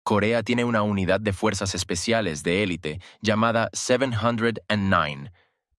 Corea tiene una unidad de fuerzas especiales de élite llamada 709,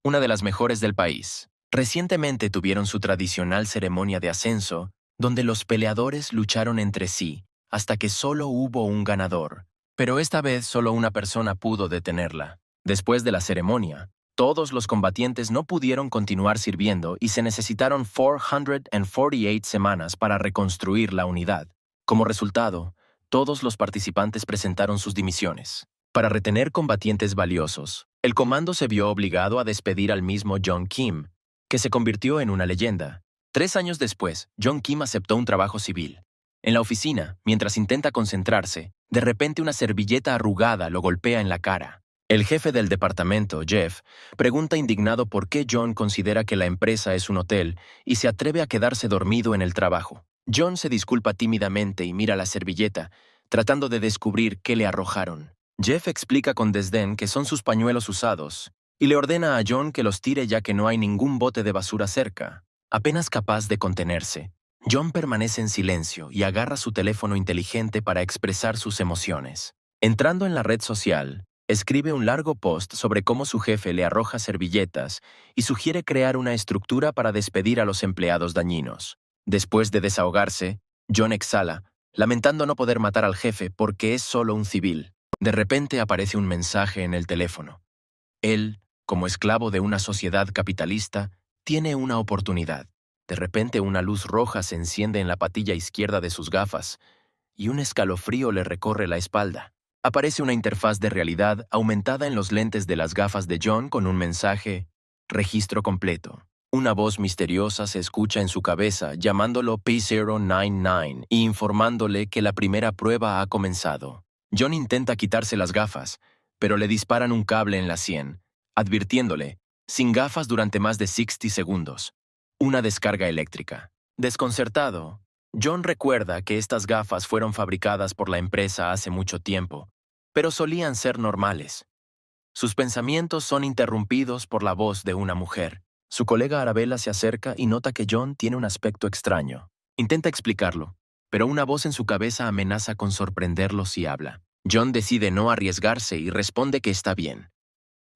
una de las mejores del país. Recientemente tuvieron su tradicional ceremonia de ascenso, donde los peleadores lucharon entre sí, hasta que solo hubo un ganador. Pero esta vez solo una persona pudo detenerla. Después de la ceremonia, todos los combatientes no pudieron continuar sirviendo y se necesitaron 448 semanas para reconstruir la unidad. Como resultado, todos los participantes presentaron sus dimisiones. Para retener combatientes valiosos, el comando se vio obligado a despedir al mismo John Kim, que se convirtió en una leyenda. 3 años después, John Kim aceptó un trabajo civil. En la oficina, mientras intenta concentrarse, de repente una servilleta arrugada lo golpea en la cara. El jefe del departamento, Jeff, pregunta indignado por qué John considera que la empresa es un hotel y se atreve a quedarse dormido en el trabajo. John se disculpa tímidamente y mira la servilleta, tratando de descubrir qué le arrojaron. Jeff explica con desdén que son sus pañuelos usados y le ordena a John que los tire ya que no hay ningún bote de basura cerca. Apenas capaz de contenerse, John permanece en silencio y agarra su teléfono inteligente para expresar sus emociones. Entrando en la red social, escribe un largo post sobre cómo su jefe le arroja servilletas y sugiere crear una estructura para despedir a los empleados dañinos. Después de desahogarse, John exhala, lamentando no poder matar al jefe porque es solo un civil. De repente aparece un mensaje en el teléfono. Él, como esclavo de una sociedad capitalista, tiene una oportunidad. De repente una luz roja se enciende en la patilla izquierda de sus gafas y un escalofrío le recorre la espalda. Aparece una interfaz de realidad aumentada en los lentes de las gafas de John con un mensaje: registro completo. Una voz misteriosa se escucha en su cabeza llamándolo P099 y informándole que la primera prueba ha comenzado. John intenta quitarse las gafas, pero le disparan un cable en la sien, advirtiéndole: sin gafas durante más de 60 segundos. Una descarga eléctrica. Desconcertado, John recuerda que estas gafas fueron fabricadas por la empresa hace mucho tiempo, pero solían ser normales. Sus pensamientos son interrumpidos por la voz de una mujer. Su colega Arabella se acerca y nota que John tiene un aspecto extraño. Intenta explicarlo, pero una voz en su cabeza amenaza con sorprenderlo si habla. John decide no arriesgarse y responde que está bien.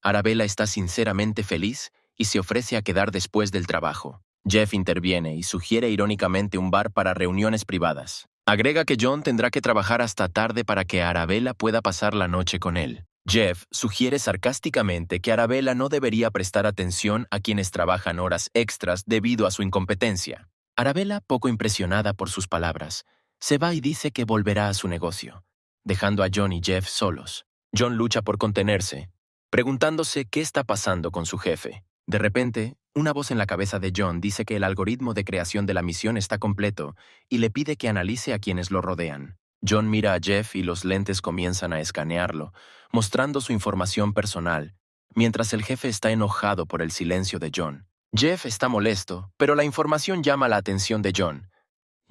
Arabella está sinceramente feliz y se ofrece a quedar después del trabajo. Jeff interviene y sugiere irónicamente un bar para reuniones privadas. Agrega que John tendrá que trabajar hasta tarde para que Arabella pueda pasar la noche con él. Jeff sugiere sarcásticamente que Arabella no debería prestar atención a quienes trabajan horas extras debido a su incompetencia. Arabella, poco impresionada por sus palabras, se va y dice que volverá a su negocio, dejando a John y Jeff solos. John lucha por contenerse, preguntándose qué está pasando con su jefe. De repente, una voz en la cabeza de John dice que el algoritmo de creación de la misión está completo y le pide que analice a quienes lo rodean. John mira a Jeff y los lentes comienzan a escanearlo, mostrando su información personal, mientras el jefe está enojado por el silencio de John. Jeff está molesto, pero la información llama la atención de John.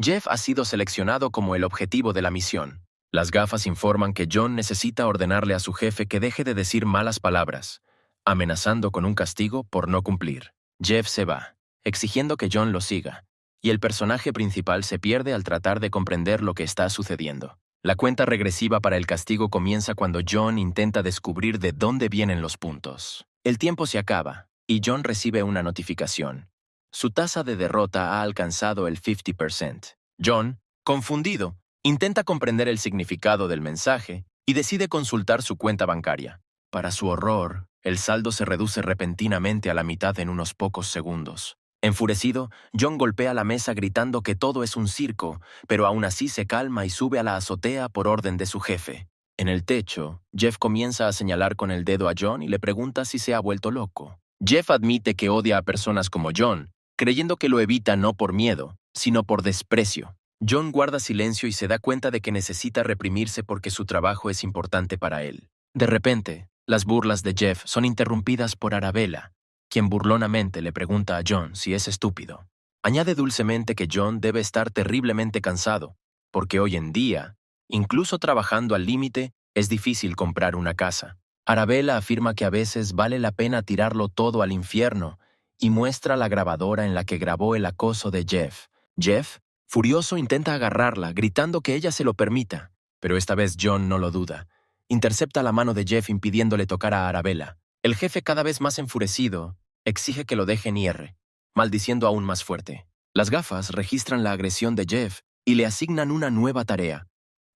Jeff ha sido seleccionado como el objetivo de la misión. Las gafas informan que John necesita ordenarle a su jefe que deje de decir malas palabras, amenazando con un castigo por no cumplir. Jeff se va, exigiendo que John lo siga, y el personaje principal se pierde al tratar de comprender lo que está sucediendo. La cuenta regresiva para el castigo comienza cuando John intenta descubrir de dónde vienen los puntos. El tiempo se acaba, y John recibe una notificación. Su tasa de derrota ha alcanzado el 50%. John, confundido, intenta comprender el significado del mensaje y decide consultar su cuenta bancaria. Para su horror, el saldo se reduce repentinamente a la mitad en unos pocos segundos. Enfurecido, John golpea la mesa gritando que todo es un circo, pero aún así se calma y sube a la azotea por orden de su jefe. En el techo, Jeff comienza a señalar con el dedo a John y le pregunta si se ha vuelto loco. Jeff admite que odia a personas como John, creyendo que lo evita no por miedo, sino por desprecio. John guarda silencio y se da cuenta de que necesita reprimirse porque su trabajo es importante para él. De repente, las burlas de Jeff son interrumpidas por Arabella, quien burlonamente le pregunta a John si es estúpido. Añade dulcemente que John debe estar terriblemente cansado, porque hoy en día, incluso trabajando al límite, es difícil comprar una casa. Arabella afirma que a veces vale la pena tirarlo todo al infierno y muestra la grabadora en la que grabó el acoso de Jeff. Jeff, furioso, intenta agarrarla, gritando que ella se lo permita, Pero esta vez John no lo duda. Intercepta la mano de Jeff impidiéndole tocar a Arabella. El jefe, cada vez más enfurecido, exige que lo dejen ir, maldiciendo aún más fuerte. Las gafas registran la agresión de Jeff y le asignan una nueva tarea: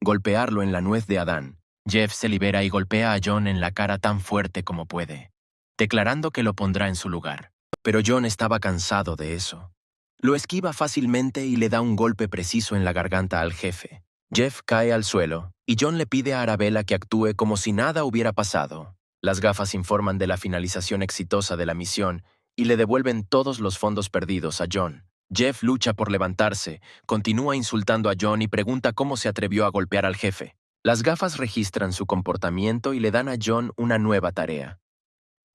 golpearlo en la nuez de Adán. Jeff se libera y golpea a John en la cara tan fuerte como puede, declarando que lo pondrá en su lugar. Pero John estaba cansado de eso. Lo esquiva fácilmente y le da un golpe preciso en la garganta al jefe. Jeff cae al suelo y John le pide a Arabella que actúe como si nada hubiera pasado. Las gafas informan de la finalización exitosa de la misión y le devuelven todos los fondos perdidos a John. Jeff lucha por levantarse, continúa insultando a John y pregunta cómo se atrevió a golpear al jefe. Las gafas registran su comportamiento y le dan a John una nueva tarea: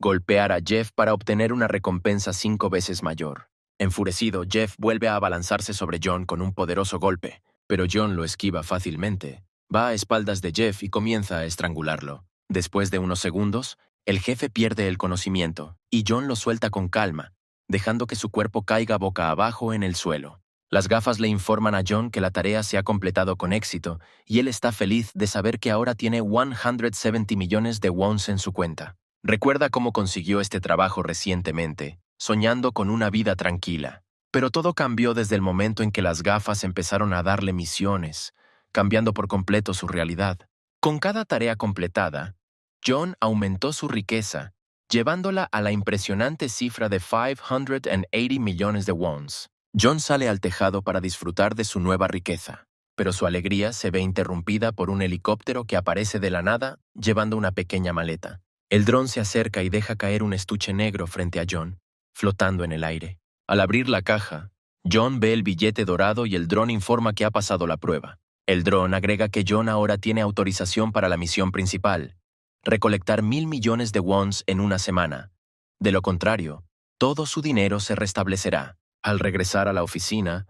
golpear a Jeff para obtener una recompensa 5 veces mayor. Enfurecido, Jeff vuelve a abalanzarse sobre John con un poderoso golpe, pero John lo esquiva fácilmente. Va a espaldas de Jeff y comienza a estrangularlo. Después de unos segundos, el jefe pierde el conocimiento y John lo suelta con calma, dejando que su cuerpo caiga boca abajo en el suelo. Las gafas le informan a John que la tarea se ha completado con éxito y él está feliz de saber que ahora tiene 170 millones de wons en su cuenta. Recuerda cómo consiguió este trabajo recientemente, soñando con una vida tranquila. Pero todo cambió desde el momento en que las gafas empezaron a darle misiones, cambiando por completo su realidad. Con cada tarea completada, John aumentó su riqueza, llevándola a la impresionante cifra de 580 millones de wons. John sale al tejado para disfrutar de su nueva riqueza, pero su alegría se ve interrumpida por un helicóptero que aparece de la nada llevando una pequeña maleta. El dron se acerca y deja caer un estuche negro frente a John, flotando en el aire. Al abrir la caja, John ve el billete dorado y el dron informa que ha pasado la prueba. El dron agrega que John ahora tiene autorización para la misión principal: recolectar 1.000 millones de wons en una semana. De lo contrario, todo su dinero se restablecerá. Al regresar a la oficina,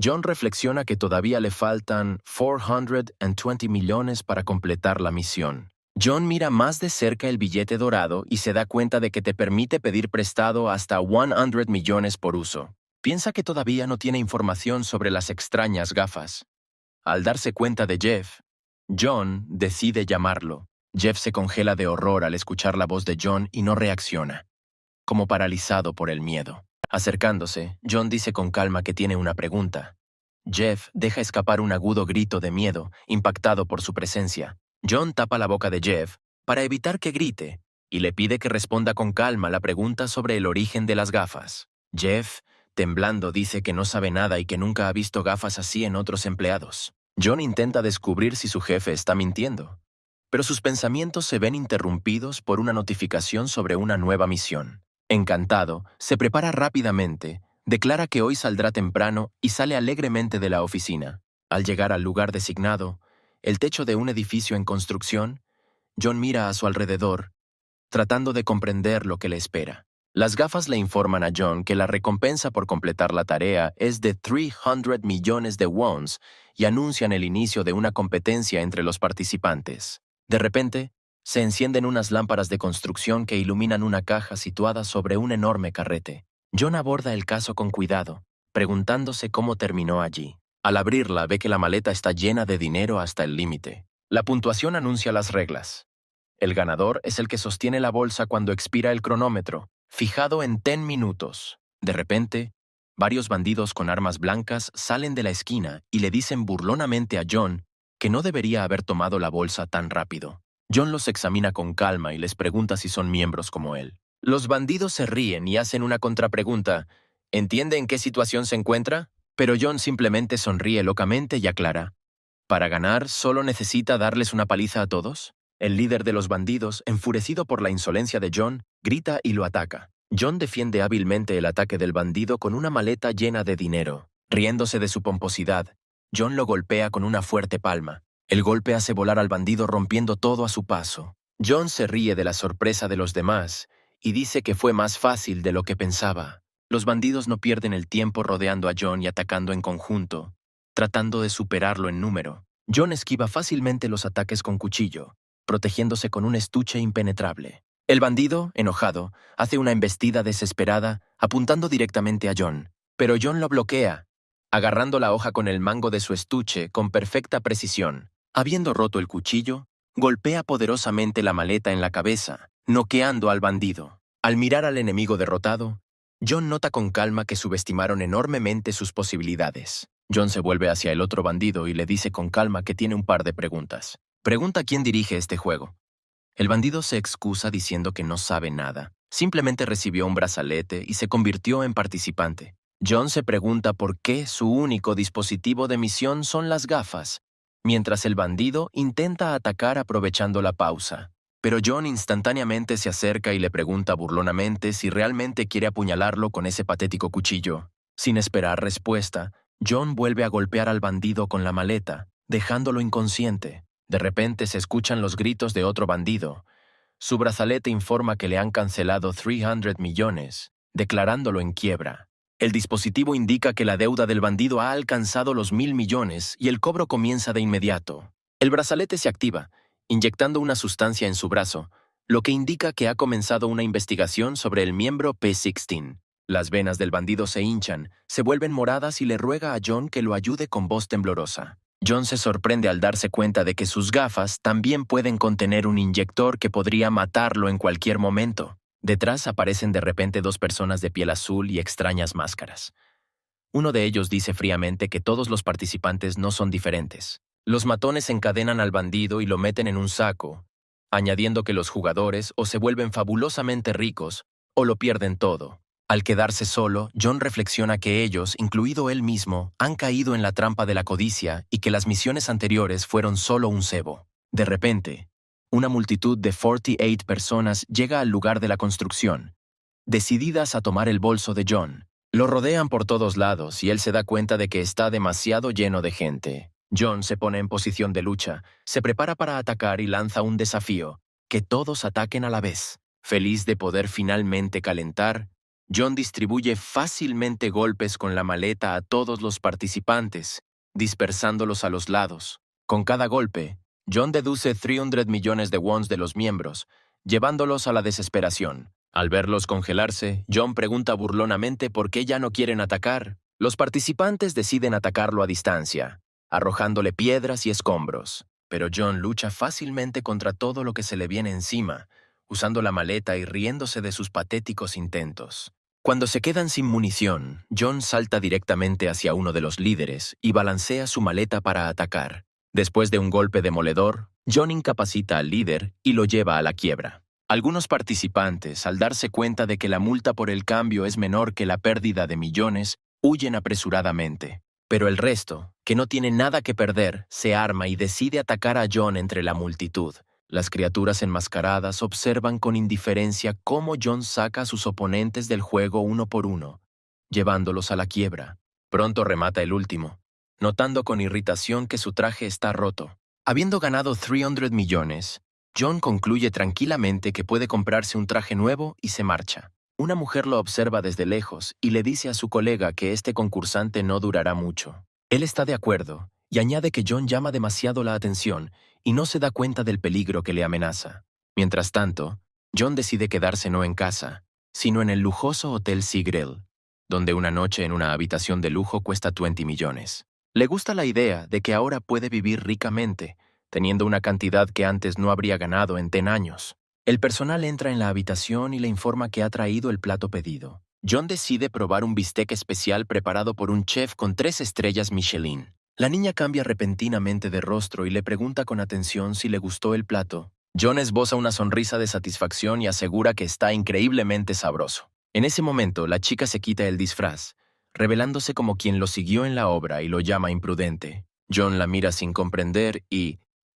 John reflexiona que todavía le faltan 420 millones para completar la misión. John mira más de cerca el billete dorado y se da cuenta de que te permite pedir prestado hasta 100 millones por uso. Piensa que todavía no tiene información sobre las extrañas gafas. Al darse cuenta de Jeff, John decide llamarlo. Jeff se congela de horror al escuchar la voz de John y no reacciona, como paralizado por el miedo. Acercándose, John dice con calma que tiene una pregunta. Jeff deja escapar un agudo grito de miedo, impactado por su presencia. John tapa la boca de Jeff para evitar que grite y le pide que responda con calma la pregunta sobre el origen de las gafas. Jeff, temblando, dice que no sabe nada y que nunca ha visto gafas así en otros empleados. John intenta descubrir si su jefe está mintiendo, pero sus pensamientos se ven interrumpidos por una notificación sobre una nueva misión. Encantado, se prepara rápidamente, declara que hoy saldrá temprano y sale alegremente de la oficina. Al llegar al lugar designado, el techo de un edificio en construcción, John mira a su alrededor, tratando de comprender lo que le espera. Las gafas le informan a John que la recompensa por completar la tarea es de 300 millones de wons y anuncian el inicio de una competencia entre los participantes. De repente, se encienden unas lámparas de construcción que iluminan una caja situada sobre un enorme carrete. John aborda el caso con cuidado, preguntándose cómo terminó allí. Al abrirla, ve que la maleta está llena de dinero hasta el límite. La puntuación anuncia las reglas. El ganador es el que sostiene la bolsa cuando expira el cronómetro, fijado en 10 minutos. De repente, varios bandidos con armas blancas salen de la esquina y le dicen burlonamente a John que no debería haber tomado la bolsa tan rápido. John los examina con calma y les pregunta si son miembros como él. Los bandidos se ríen y hacen una contrapregunta. ¿Entiende en qué situación se encuentra? Pero John simplemente sonríe locamente y aclara: ¿para ganar solo necesita darles una paliza a todos? El líder de los bandidos, enfurecido por la insolencia de John, grita y lo ataca. John defiende hábilmente el ataque del bandido con una maleta llena de dinero. Riéndose de su pomposidad, John lo golpea con una fuerte palma. El golpe hace volar al bandido rompiendo todo a su paso. John se ríe de la sorpresa de los demás y dice que fue más fácil de lo que pensaba. Los bandidos no pierden el tiempo rodeando a John y atacando en conjunto, tratando de superarlo en número. John esquiva fácilmente los ataques con cuchillo, protegiéndose con un estuche impenetrable. El bandido, enojado, hace una embestida desesperada, apuntando directamente a John. Pero John lo bloquea, agarrando la hoja con el mango de su estuche con perfecta precisión. Habiendo roto el cuchillo, golpea poderosamente la maleta en la cabeza, noqueando al bandido. Al mirar al enemigo derrotado, John nota con calma que subestimaron enormemente sus posibilidades. John se vuelve hacia el otro bandido y le dice con calma que tiene un par de preguntas. Pregunta quién dirige este juego. El bandido se excusa diciendo que no sabe nada. Simplemente recibió un brazalete y se convirtió en participante. John se pregunta por qué su único dispositivo de misión son las gafas, mientras el bandido intenta atacar aprovechando la pausa. Pero John instantáneamente se acerca y le pregunta burlonamente si realmente quiere apuñalarlo con ese patético cuchillo. Sin esperar respuesta, John vuelve a golpear al bandido con la maleta, dejándolo inconsciente. De repente se escuchan los gritos de otro bandido. Su brazalete informa que le han cancelado 300 millones, declarándolo en quiebra. El dispositivo indica que la deuda del bandido ha alcanzado los 1.000 millones y el cobro comienza de inmediato. El brazalete se activa, inyectando una sustancia en su brazo, lo que indica que ha comenzado una investigación sobre el miembro P16. Las venas del bandido se hinchan, se vuelven moradas y le ruega a John que lo ayude con voz temblorosa. John se sorprende al darse cuenta de que sus gafas también pueden contener un inyector que podría matarlo en cualquier momento. Detrás aparecen de repente dos personas de piel azul y extrañas máscaras. Uno de ellos dice fríamente que todos los participantes no son diferentes. Los matones encadenan al bandido y lo meten en un saco, añadiendo que los jugadores o se vuelven fabulosamente ricos o lo pierden todo. Al quedarse solo, John reflexiona que ellos, incluido él mismo, han caído en la trampa de la codicia y que las misiones anteriores fueron solo un cebo. De repente, una multitud de 48 personas llega al lugar de la construcción, decididas a tomar el bolso de John. Lo rodean por todos lados y él se da cuenta de que está demasiado lleno de gente. John se pone en posición de lucha, se prepara para atacar y lanza un desafío: que todos ataquen a la vez. Feliz de poder finalmente calentar, John distribuye fácilmente golpes con la maleta a todos los participantes, dispersándolos a los lados. Con cada golpe, John deduce 300 millones de wons de los miembros, llevándolos a la desesperación. Al verlos congelarse, John pregunta burlonamente por qué ya no quieren atacar. Los participantes deciden atacarlo a distancia, arrojándole piedras y escombros. Pero John lucha fácilmente contra todo lo que se le viene encima, usando la maleta y riéndose de sus patéticos intentos. Cuando se quedan sin munición, John salta directamente hacia uno de los líderes y balancea su maleta para atacar. Después de un golpe demoledor, John incapacita al líder y lo lleva a la quiebra. Algunos participantes, al darse cuenta de que la multa por el cambio es menor que la pérdida de millones, huyen apresuradamente. Pero el resto, que no tiene nada que perder, se arma y decide atacar a John entre la multitud. Las criaturas enmascaradas observan con indiferencia cómo John saca a sus oponentes del juego uno por uno, llevándolos a la quiebra. Pronto remata el último, notando con irritación que su traje está roto. Habiendo ganado 300 millones, John concluye tranquilamente que puede comprarse un traje nuevo y se marcha. Una mujer lo observa desde lejos y le dice a su colega que este concursante no durará mucho. Él está de acuerdo y añade que John llama demasiado la atención y no se da cuenta del peligro que le amenaza. Mientras tanto, John decide quedarse no en casa, sino en el lujoso Hotel Sea Grill, donde una noche en una habitación de lujo cuesta 20 millones. Le gusta la idea de que ahora puede vivir ricamente, teniendo una cantidad que antes no habría ganado en 10 años. El personal entra en la habitación y le informa que ha traído el plato pedido. John decide probar un bistec especial preparado por un chef con 3 estrellas Michelin. La niña cambia repentinamente de rostro y le pregunta con atención si le gustó el plato. John esboza una sonrisa de satisfacción y asegura que está increíblemente sabroso. En ese momento, la chica se quita el disfraz, revelándose como quien lo siguió en la obra y lo llama imprudente. John la mira sin comprender y,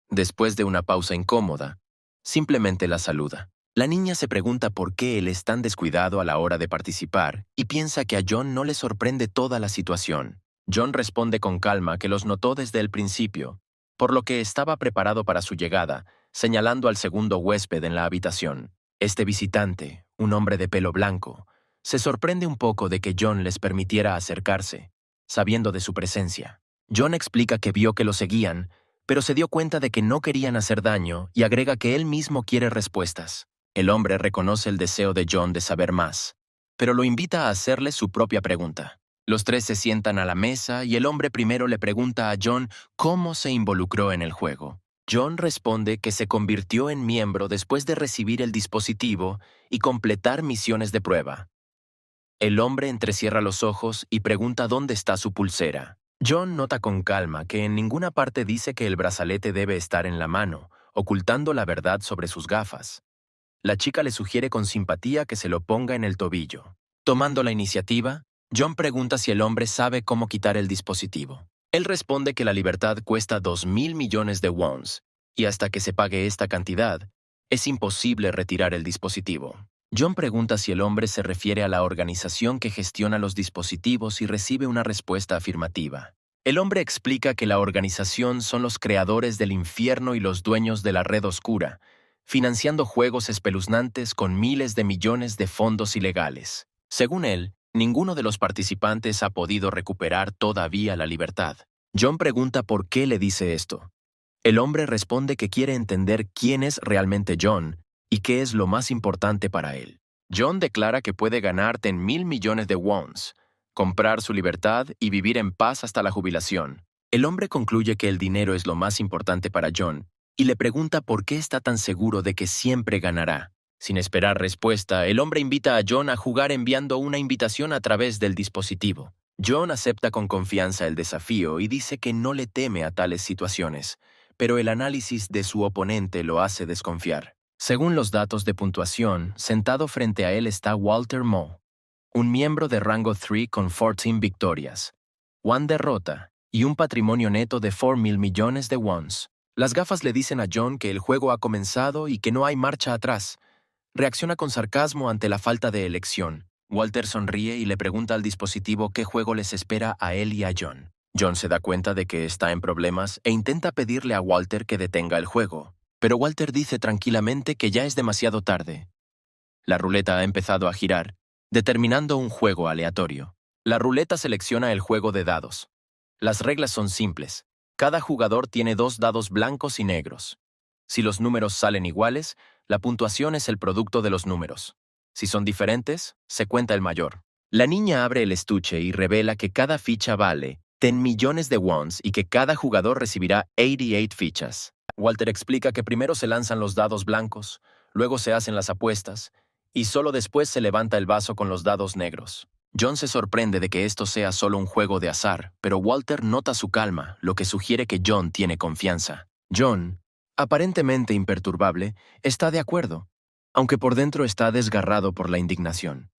después de una pausa incómoda, simplemente la saluda. La niña se pregunta por qué él es tan descuidado a la hora de participar y piensa que a John no le sorprende toda la situación. John responde con calma que los notó desde el principio, por lo que estaba preparado para su llegada, señalando al segundo huésped en la habitación. Este visitante, un hombre de pelo blanco, se sorprende un poco de que John les permitiera acercarse, sabiendo de su presencia. John explica que vio que lo seguían, pero se dio cuenta de que no querían hacer daño y agrega que él mismo quiere respuestas. El hombre reconoce el deseo de John de saber más, pero lo invita a hacerle su propia pregunta. Los tres se sientan a la mesa y el hombre primero le pregunta a John cómo se involucró en el juego. John responde que se convirtió en miembro después de recibir el dispositivo y completar misiones de prueba. El hombre entrecierra los ojos y pregunta dónde está su pulsera. John nota con calma que en ninguna parte dice que el brazalete debe estar en la mano, ocultando la verdad sobre sus gafas. La chica le sugiere con simpatía que se lo ponga en el tobillo. Tomando la iniciativa, John pregunta si el hombre sabe cómo quitar el dispositivo. Él responde que la libertad cuesta 2.000 millones de wons, y hasta que se pague esta cantidad, es imposible retirar el dispositivo. John pregunta si el hombre se refiere a la organización que gestiona los dispositivos y recibe una respuesta afirmativa. El hombre explica que la organización son los creadores del infierno y los dueños de la red oscura, financiando juegos espeluznantes con miles de millones de fondos ilegales. Según él, ninguno de los participantes ha podido recuperar todavía la libertad. John pregunta por qué le dice esto. El hombre responde que quiere entender quién es realmente John y qué es lo más importante para él. John declara que puede ganar 10.000 millones de wons, comprar su libertad y vivir en paz hasta la jubilación. El hombre concluye que el dinero es lo más importante para John y le pregunta por qué está tan seguro de que siempre ganará. Sin esperar respuesta, el hombre invita a John a jugar enviando una invitación a través del dispositivo. John acepta con confianza el desafío y dice que no le teme a tales situaciones, pero el análisis de su oponente lo hace desconfiar. Según los datos de puntuación, sentado frente a él está Walter Moe, un miembro de rango 3 con 14 victorias, 1 derrota y un patrimonio neto de 4.000 millones de wons. Las gafas le dicen a John que el juego ha comenzado y que no hay marcha atrás. Reacciona con sarcasmo ante la falta de elección. Walter sonríe y le pregunta al dispositivo qué juego les espera a él y a John. John se da cuenta de que está en problemas e intenta pedirle a Walter que detenga el juego, pero Walter dice tranquilamente que ya es demasiado tarde. La ruleta ha empezado a girar, determinando un juego aleatorio. La ruleta selecciona el juego de dados. Las reglas son simples. Cada jugador tiene 2 dados blancos y negros. Si los números salen iguales, la puntuación es el producto de los números. Si son diferentes, se cuenta el mayor. La niña abre el estuche y revela que cada ficha vale 10 millones de wons y que cada jugador recibirá 88 fichas. Walter explica que primero se lanzan los dados blancos, luego se hacen las apuestas, y solo después se levanta el vaso con los dados negros. John se sorprende de que esto sea solo un juego de azar, pero Walter nota su calma, lo que sugiere que John tiene confianza. John, aparentemente imperturbable, está de acuerdo, aunque por dentro está desgarrado por la indignación.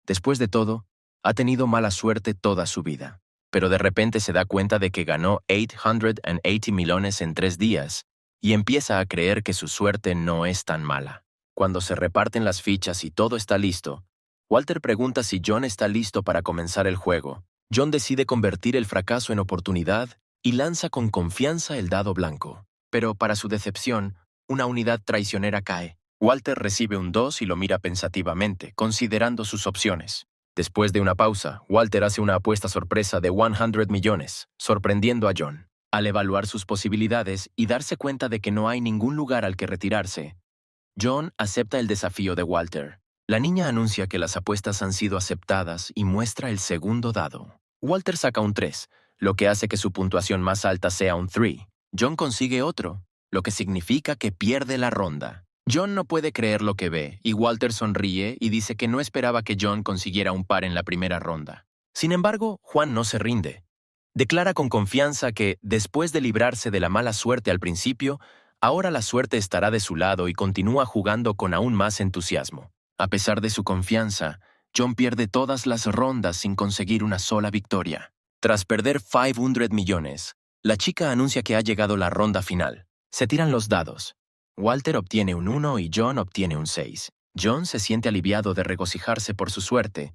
Después de todo, ha tenido mala suerte toda su vida, pero de repente se da cuenta de que ganó 880 millones en 3 días y empieza a creer que su suerte no es tan mala. Cuando se reparten las fichas y todo está listo, Walter pregunta si John está listo para comenzar el juego. John decide convertir el fracaso en oportunidad y lanza con confianza el dado blanco. Pero para su decepción, una unidad traicionera cae. Walter recibe un 2 y lo mira pensativamente, considerando sus opciones. Después de una pausa, Walter hace una apuesta sorpresa de 100 millones, sorprendiendo a John. Al evaluar sus posibilidades y darse cuenta de que no hay ningún lugar al que retirarse, John acepta el desafío de Walter. La niña anuncia que las apuestas han sido aceptadas y muestra el segundo dado. Walter saca un 3, lo que hace que su puntuación más alta sea un 3. John consigue otro, lo que significa que pierde la ronda. John no puede creer lo que ve, y Walter sonríe y dice que no esperaba que John consiguiera un par en la primera ronda. Sin embargo, Juan no se rinde. Declara con confianza que, después de librarse de la mala suerte al principio, ahora la suerte estará de su lado y continúa jugando con aún más entusiasmo. A pesar de su confianza, John pierde todas las rondas sin conseguir una sola victoria. Tras perder 500 millones, la chica anuncia que ha llegado la ronda final. Se tiran los dados. Walter obtiene un 1 y John obtiene un 6. John se siente aliviado de regocijarse por su suerte,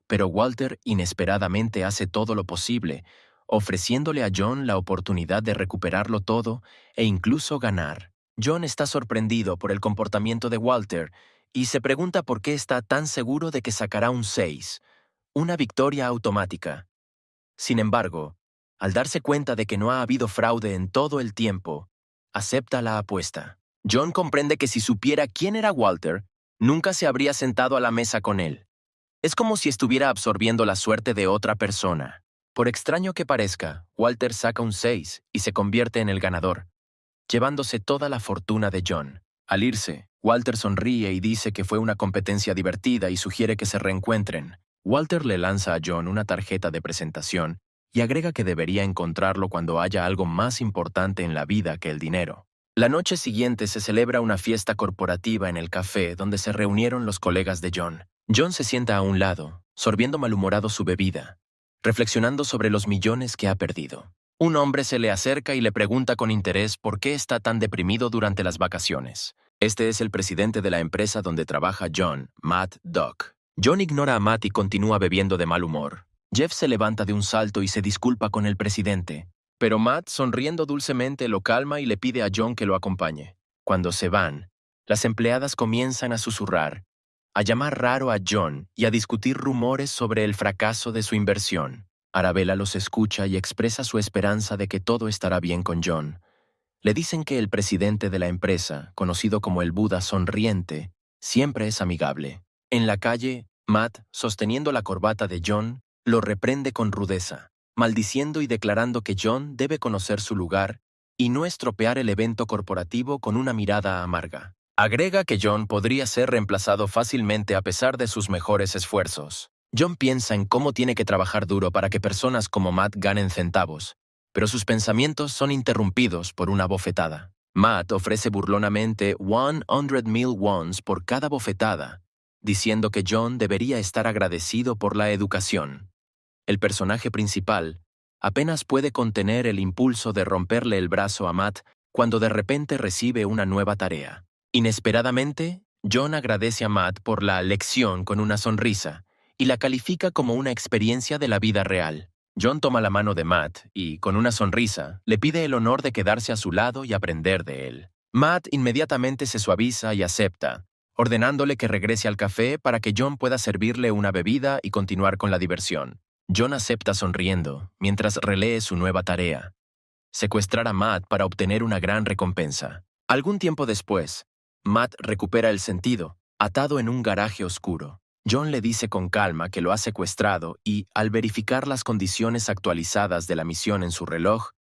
pero Walter inesperadamente hace todo lo posible, ofreciéndole a John la oportunidad de recuperarlo todo e incluso ganar. John está sorprendido por el comportamiento de Walter y se pregunta por qué está tan seguro de que sacará un 6, una victoria automática. Sin embargo, al darse cuenta de que no ha habido fraude en todo el tiempo, acepta la apuesta. John comprende que si supiera quién era Walter, nunca se habría sentado a la mesa con él. Es como si estuviera absorbiendo la suerte de otra persona. Por extraño que parezca, Walter saca un 6 y se convierte en el ganador, llevándose toda la fortuna de John. Al irse, Walter sonríe y dice que fue una competencia divertida y sugiere que se reencuentren. Walter le lanza a John una tarjeta de presentación y agrega que debería encontrarlo cuando haya algo más importante en la vida que el dinero. La noche siguiente se celebra una fiesta corporativa en el café donde se reunieron los colegas de John. John se sienta a un lado, sorbiendo malhumorado su bebida, reflexionando sobre los millones que ha perdido. Un hombre se le acerca y le pregunta con interés por qué está tan deprimido durante las vacaciones. Este es el presidente de la empresa donde trabaja John, Matt Duck. John ignora a Matt y continúa bebiendo de mal humor. Jeff se levanta de un salto y se disculpa con el presidente, pero Matt, sonriendo dulcemente, lo calma y le pide a John que lo acompañe. Cuando se van, las empleadas comienzan a susurrar, a llamar raro a John y a discutir rumores sobre el fracaso de su inversión. Arabella los escucha y expresa su esperanza de que todo estará bien con John. Le dicen que el presidente de la empresa, conocido como el Buda sonriente, siempre es amigable. En la calle, Matt, sosteniendo la corbata de John, lo reprende con rudeza, maldiciendo y declarando que John debe conocer su lugar y no estropear el evento corporativo con una mirada amarga. Agrega que John podría ser reemplazado fácilmente a pesar de sus mejores esfuerzos. John piensa en cómo tiene que trabajar duro para que personas como Matt ganen centavos, pero sus pensamientos son interrumpidos por una bofetada. Matt ofrece burlonamente 100,000 wons por cada bofetada, diciendo que John debería estar agradecido por la educación. El personaje principal apenas puede contener el impulso de romperle el brazo a Matt cuando de repente recibe una nueva tarea. Inesperadamente, John agradece a Matt por la lección con una sonrisa y la califica como una experiencia de la vida real. John toma la mano de Matt y, con una sonrisa, le pide el honor de quedarse a su lado y aprender de él. Matt inmediatamente se suaviza y acepta, ordenándole que regrese al café para que John pueda servirle una bebida y continuar con la diversión. John acepta sonriendo, mientras relee su nueva tarea: secuestrar a Matt para obtener una gran recompensa. Algún tiempo después, Matt recupera el sentido, atado en un garaje oscuro. John le dice con calma que lo ha secuestrado y, al verificar las condiciones actualizadas de la misión en su reloj,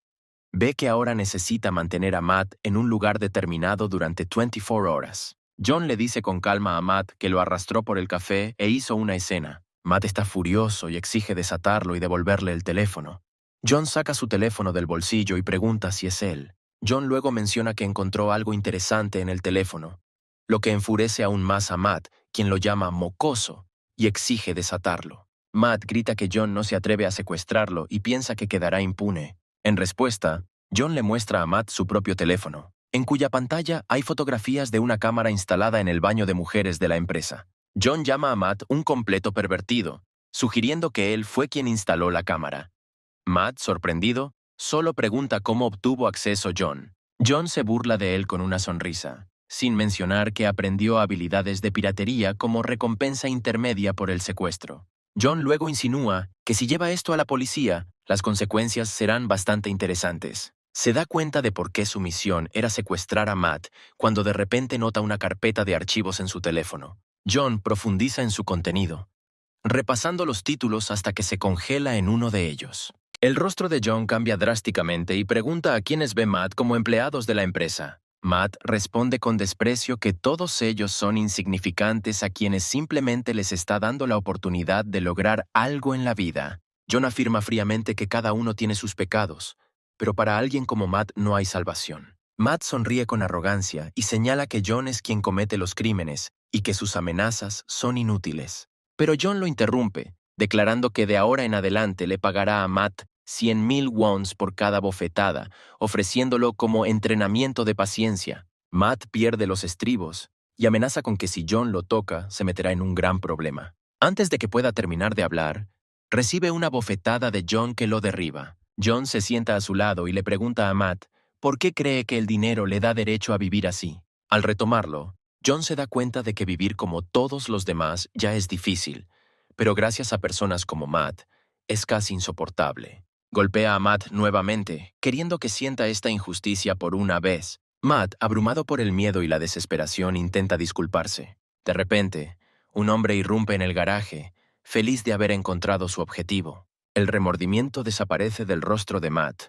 ve que ahora necesita mantener a Matt en un lugar determinado durante 24 horas. John le dice con calma a Matt que lo arrastró por el café e hizo una escena. Matt está furioso y exige desatarlo y devolverle el teléfono. John saca su teléfono del bolsillo y pregunta si es él. John luego menciona que encontró algo interesante en el teléfono, lo que enfurece aún más a Matt, quien lo llama mocoso, y exige desatarlo. Matt grita que John no se atreve a secuestrarlo y piensa que quedará impune. En respuesta, John le muestra a Matt su propio teléfono, en cuya pantalla hay fotografías de una cámara instalada en el baño de mujeres de la empresa. John llama a Matt un completo pervertido, sugiriendo que él fue quien instaló la cámara. Matt, sorprendido, solo pregunta cómo obtuvo acceso John. John se burla de él con una sonrisa, sin mencionar que aprendió habilidades de piratería como recompensa intermedia por el secuestro. John luego insinúa que si lleva esto a la policía, las consecuencias serán bastante interesantes. Se da cuenta de por qué su misión era secuestrar a Matt cuando de repente nota una carpeta de archivos en su teléfono. John profundiza en su contenido, repasando los títulos hasta que se congela en uno de ellos. El rostro de John cambia drásticamente y pregunta a quienes ve Matt como empleados de la empresa. Matt responde con desprecio que todos ellos son insignificantes a quienes simplemente les está dando la oportunidad de lograr algo en la vida. John afirma fríamente que cada uno tiene sus pecados, pero para alguien como Matt no hay salvación. Matt sonríe con arrogancia y señala que John es quien comete los crímenes y que sus amenazas son inútiles. Pero John lo interrumpe, declarando que de ahora en adelante le pagará a Matt 100,000 wons por cada bofetada, ofreciéndolo como entrenamiento de paciencia. Matt pierde los estribos y amenaza con que si John lo toca, se meterá en un gran problema. Antes de que pueda terminar de hablar, recibe una bofetada de John que lo derriba. John se sienta a su lado y le pregunta a Matt por qué cree que el dinero le da derecho a vivir así. Al retomarlo, John se da cuenta de que vivir como todos los demás ya es difícil, pero gracias a personas como Matt, es casi insoportable. Golpea a Matt nuevamente, queriendo que sienta esta injusticia por una vez. Matt, abrumado por el miedo y la desesperación, intenta disculparse. De repente, un hombre irrumpe en el garaje, feliz de haber encontrado su objetivo. El remordimiento desaparece del rostro de Matt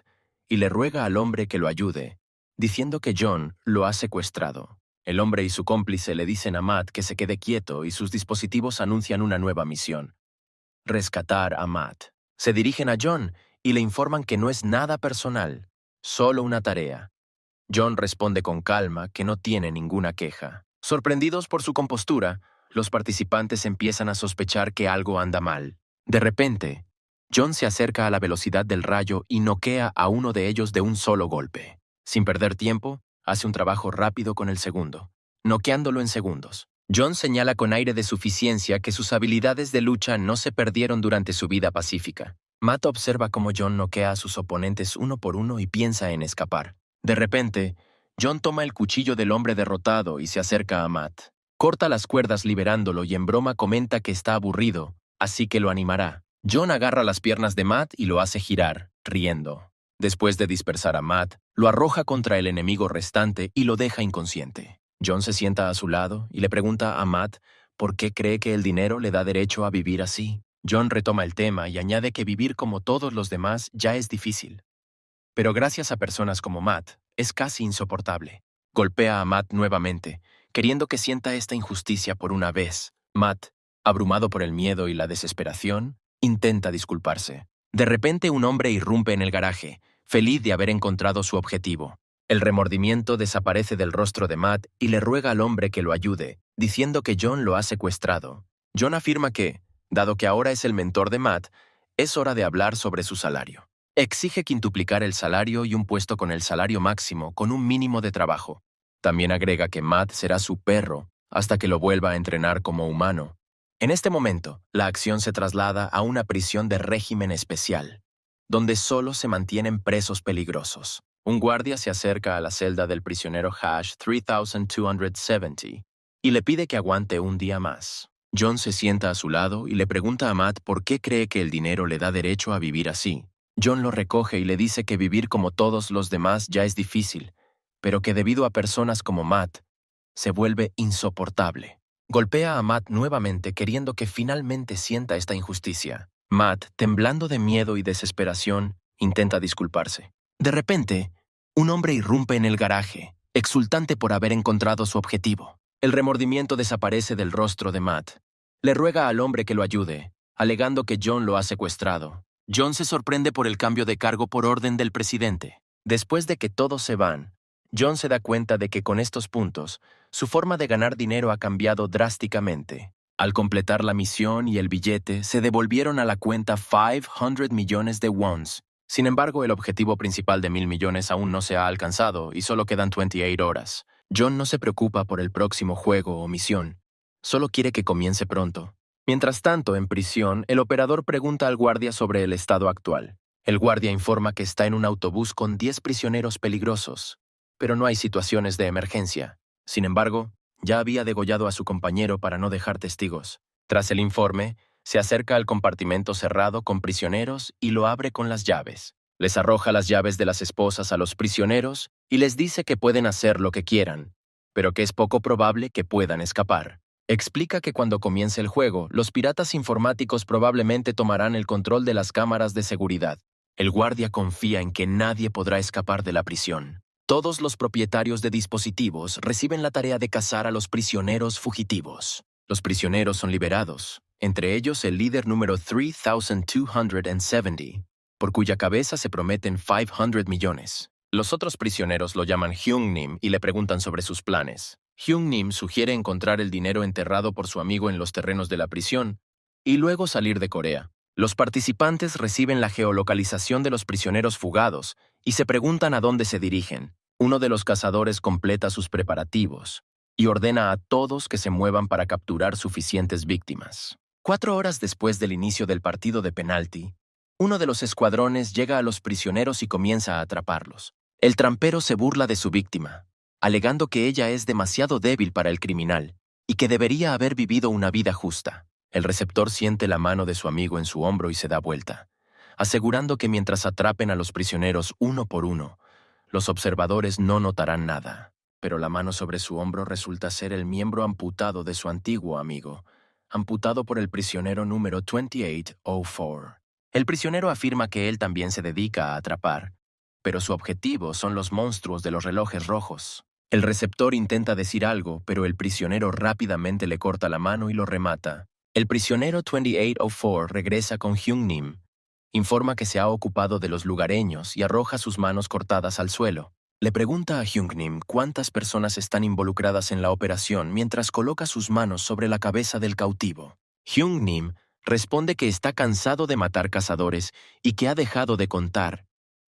y le ruega al hombre que lo ayude, diciendo que John lo ha secuestrado. El hombre y su cómplice le dicen a Matt que se quede quieto y sus dispositivos anuncian una nueva misión: rescatar a Matt. Se dirigen a John y le informan que no es nada personal, solo una tarea. John responde con calma que no tiene ninguna queja. Sorprendidos por su compostura, los participantes empiezan a sospechar que algo anda mal. De repente, John se acerca a la velocidad del rayo y noquea a uno de ellos de un solo golpe. Sin perder tiempo, hace un trabajo rápido con el segundo, noqueándolo en segundos. John señala con aire de suficiencia que sus habilidades de lucha no se perdieron durante su vida pacífica. Matt observa cómo John noquea a sus oponentes uno por uno y piensa en escapar. De repente, John toma el cuchillo del hombre derrotado y se acerca a Matt. Corta las cuerdas liberándolo y en broma comenta que está aburrido, así que lo animará. John agarra las piernas de Matt y lo hace girar, riendo. Después de dispersar a Matt, lo arroja contra el enemigo restante y lo deja inconsciente. John se sienta a su lado y le pregunta a Matt por qué cree que el dinero le da derecho a vivir así. John retoma el tema y añade que vivir como todos los demás ya es difícil. Pero gracias a personas como Matt, es casi insoportable. Golpea a Matt nuevamente, queriendo que sienta esta injusticia por una vez. Matt, abrumado por el miedo y la desesperación, intenta disculparse. De repente un hombre irrumpe en el garaje, feliz de haber encontrado su objetivo. El remordimiento desaparece del rostro de Matt y le ruega al hombre que lo ayude, diciendo que John lo ha secuestrado. John afirma que, dado que ahora es el mentor de Matt, es hora de hablar sobre su salario. Exige quintuplicar el salario y un puesto con el salario máximo con un mínimo de trabajo. También agrega que Matt será su perro hasta que lo vuelva a entrenar como humano. En este momento, la acción se traslada a una prisión de régimen especial, donde solo se mantienen presos peligrosos. Un guardia se acerca a la celda del prisionero Hash 3270 y le pide que aguante un día más. John se sienta a su lado y le pregunta a Matt por qué cree que el dinero le da derecho a vivir así. John lo recoge y le dice que vivir como todos los demás ya es difícil, pero que debido a personas como Matt, se vuelve insoportable. Golpea a Matt nuevamente queriendo que finalmente sienta esta injusticia. Matt, temblando de miedo y desesperación, intenta disculparse. De repente, un hombre irrumpe en el garaje, exultante por haber encontrado su objetivo. El remordimiento desaparece del rostro de Matt. Le ruega al hombre que lo ayude, alegando que John lo ha secuestrado. John se sorprende por el cambio de cargo por orden del presidente. Después de que todos se van, John se da cuenta de que con estos puntos, su forma de ganar dinero ha cambiado drásticamente. Al completar la misión y el billete, se devolvieron a la cuenta 500 millones de wons. Sin embargo, el objetivo principal de 1.000 millones aún no se ha alcanzado y solo quedan 28 horas. John no se preocupa por el próximo juego o misión. Solo quiere que comience pronto. Mientras tanto, en prisión, el operador pregunta al guardia sobre el estado actual. El guardia informa que está en un autobús con 10 prisioneros peligrosos, pero no hay situaciones de emergencia. Sin embargo, ya había degollado a su compañero para no dejar testigos. Tras el informe, se acerca al compartimento cerrado con prisioneros y lo abre con las llaves. Les arroja las llaves de las esposas a los prisioneros y les dice que pueden hacer lo que quieran, pero que es poco probable que puedan escapar. Explica que cuando comience el juego, los piratas informáticos probablemente tomarán el control de las cámaras de seguridad. El guardia confía en que nadie podrá escapar de la prisión. Todos los propietarios de dispositivos reciben la tarea de cazar a los prisioneros fugitivos. Los prisioneros son liberados, entre ellos el líder número 3270, por cuya cabeza se prometen 500 millones. Los otros prisioneros lo llaman Hyung-Nim y le preguntan sobre sus planes. Hyung-Nim sugiere encontrar el dinero enterrado por su amigo en los terrenos de la prisión y luego salir de Corea. Los participantes reciben la geolocalización de los prisioneros fugados y se preguntan a dónde se dirigen. Uno de los cazadores completa sus preparativos y ordena a todos que se muevan para capturar suficientes víctimas. 4 horas después del inicio del partido de penalti, uno de los escuadrones llega a los prisioneros y comienza a atraparlos. El trampero se burla de su víctima, alegando que ella es demasiado débil para el criminal y que debería haber vivido una vida justa. El receptor siente la mano de su amigo en su hombro y se da vuelta, asegurando que mientras atrapen a los prisioneros uno por uno, los observadores no notarán nada. Pero la mano sobre su hombro resulta ser el miembro amputado de su antiguo amigo, amputado por el prisionero número 2804. El prisionero afirma que él también se dedica a atrapar, pero su objetivo son los monstruos de los relojes rojos. El receptor intenta decir algo, pero el prisionero rápidamente le corta la mano y lo remata. El prisionero 2804 regresa con Hyung Nim. Informa que se ha ocupado de los lugareños y arroja sus manos cortadas al suelo. Le pregunta a Hyung Nim cuántas personas están involucradas en la operación mientras coloca sus manos sobre la cabeza del cautivo. Hyung Nim responde que está cansado de matar cazadores y que ha dejado de contar,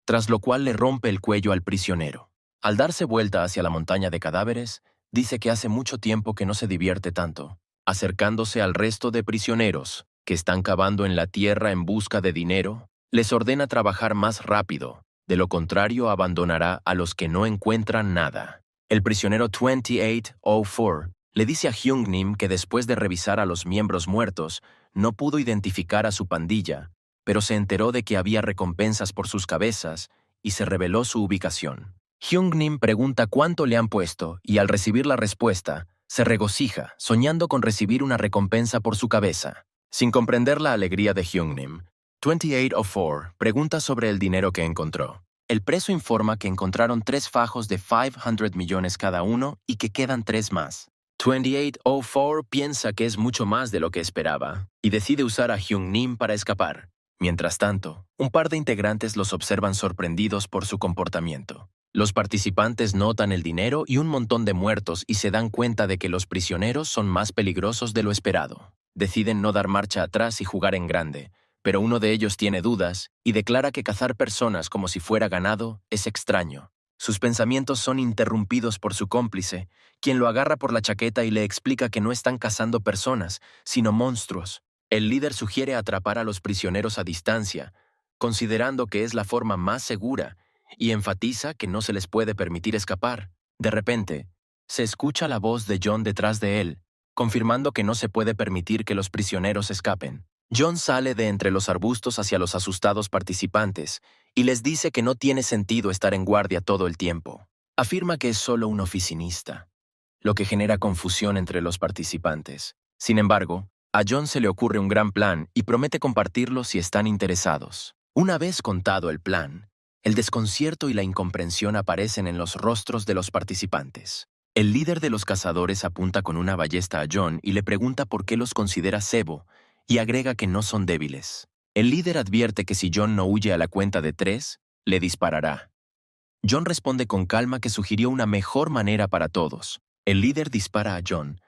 tras lo cual le rompe el cuello al prisionero. Al darse vuelta hacia la montaña de cadáveres, dice que hace mucho tiempo que no se divierte tanto. Acercándose al resto de prisioneros, que están cavando en la tierra en busca de dinero, les ordena trabajar más rápido, de lo contrario abandonará a los que no encuentran nada. El prisionero 2804 le dice a Hyung Nim que después de revisar a los miembros muertos, no pudo identificar a su pandilla, pero se enteró de que había recompensas por sus cabezas y se reveló su ubicación. Hyung Nim pregunta cuánto le han puesto y al recibir la respuesta, se regocija, soñando con recibir una recompensa por su cabeza. Sin comprender la alegría de Hyung Nim, 2804 pregunta sobre el dinero que encontró. El preso informa que encontraron 3 fajos de 500 millones cada uno y que quedan 3 más. 2804 piensa que es mucho más de lo que esperaba y decide usar a Hyung Nim para escapar. Mientras tanto, un par de integrantes los observan sorprendidos por su comportamiento. Los participantes notan el dinero y un montón de muertos y se dan cuenta de que los prisioneros son más peligrosos de lo esperado. Deciden no dar marcha atrás y jugar en grande, pero uno de ellos tiene dudas y declara que cazar personas como si fuera ganado es extraño. Sus pensamientos son interrumpidos por su cómplice, quien lo agarra por la chaqueta y le explica que no están cazando personas, sino monstruos. El líder sugiere atrapar a los prisioneros a distancia, considerando que es la forma más segura, y enfatiza que no se les puede permitir escapar. De repente, se escucha la voz de John detrás de él, confirmando que no se puede permitir que los prisioneros escapen. John sale de entre los arbustos hacia los asustados participantes y les dice que no tiene sentido estar en guardia todo el tiempo. Afirma que es solo un oficinista, lo que genera confusión entre los participantes. Sin embargo, a John se le ocurre un gran plan y promete compartirlo si están interesados. Una vez contado el plan, el desconcierto y la incomprensión aparecen en los rostros de los participantes. El líder de los cazadores apunta con una ballesta a John y le pregunta por qué los considera cebo, y agrega que no son débiles. El líder advierte que si John no huye a la cuenta de 3, le disparará. John responde con calma que sugirió una mejor manera para todos. El líder dispara a John,